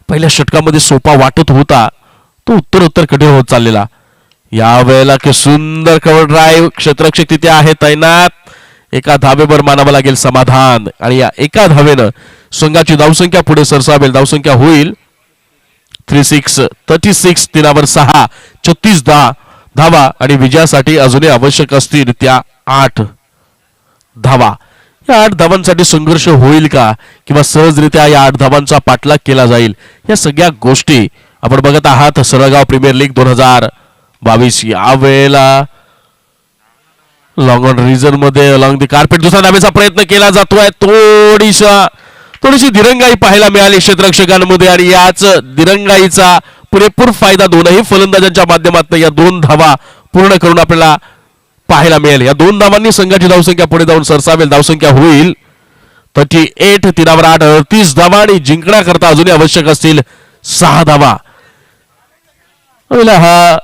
पहिल्या षटकामध्ये सोपा वाटत होता तो उत्तरोत्तर कठीण होत चाललेला. या वेळेला की सुंदर कव्हर ड्राईव्ह, क्षेत्ररक्षक तिथे आहे तैनात. एका धावेवर मानावं लागेल समाधान, आणि या एका धावेनं संघाची धावसंख्या पुढे सरसावेल. धावसंख्या होईल 36 3 6 36 धावा, आणि विजयासाठी अजूनही आवश्यक असतील त्या 8 धावा. या 8 धावांसाठी संघर्ष होईल का, किंवा सहजरित्या या 8 धावांचा पाठलाग केला जाईल? या सगळ्या गोष्टी आपण बघत आहात सरळगाव प्रीमियर लीग 2022. या वेळेला लॉंग ऑन रिझन मध्ये अलॉंग द कार्पेट दुसरा धावेचा प्रयत्न केला जातोय. थोडीशी दिरंगाई पाहायला मिळाली क्षेत्ररक्षकांमध्ये, आणि याच दिरंगाईचा पुरेपूर फायदा दोनही फलंदाजांच्या माध्यमातून या 2 धावा पूर्ण करून आपल्याला पाहायला मिळेल. या 2 धावांनी संघाची धावसंख्या पुढे जाऊन सरसावेल. धावसंख्या होईल 38 3 8 38 धावा, आणि जिंकण्याकरता अजूनही आवश्यक असतील 6 धावा. हा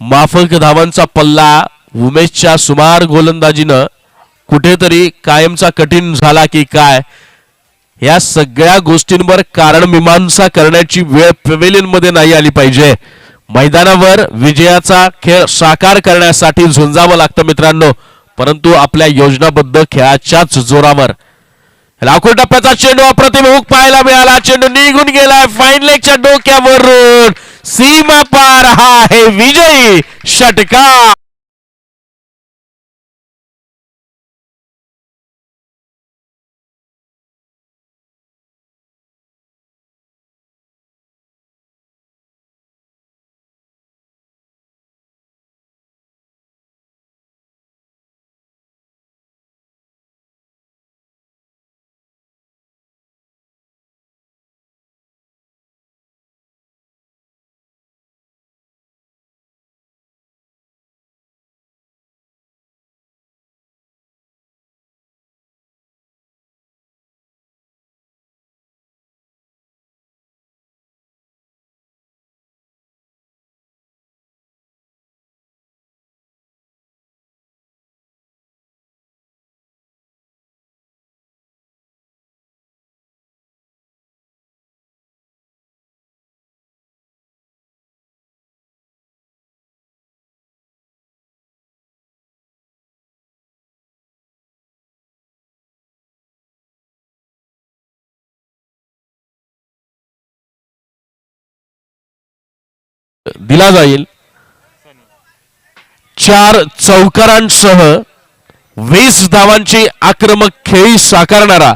माफक धावांचा पल्ला उमेशच्या सुमार गोलंदाजीनं कुठेतरी कायमचा कठीण झाला की काय, या सगळ्या गोष्टींवर कारण मीमांसा करण्याची वेळ पवेलियन मध्ये नाही आली पाहिजे. मैदानावर विजयाचा खेळ साकार करण्यासाठी झुंजावं लागतं मित्रांनो, परंतु आपल्या योजनाबद्ध खेळाच्याच जोरावर. लाखो टप्प्याचा चेंडू अप्रतिम हुक पाहायला मिळाला. चेंडू निघून गेलाय फाईन लेगच्या डोक्यावरून. सीमा पार हा आहे विजयी षटकार. दिला जाईल. 4 चौकारांसह 20 धावांची आक्रमक खेळी साकारणारा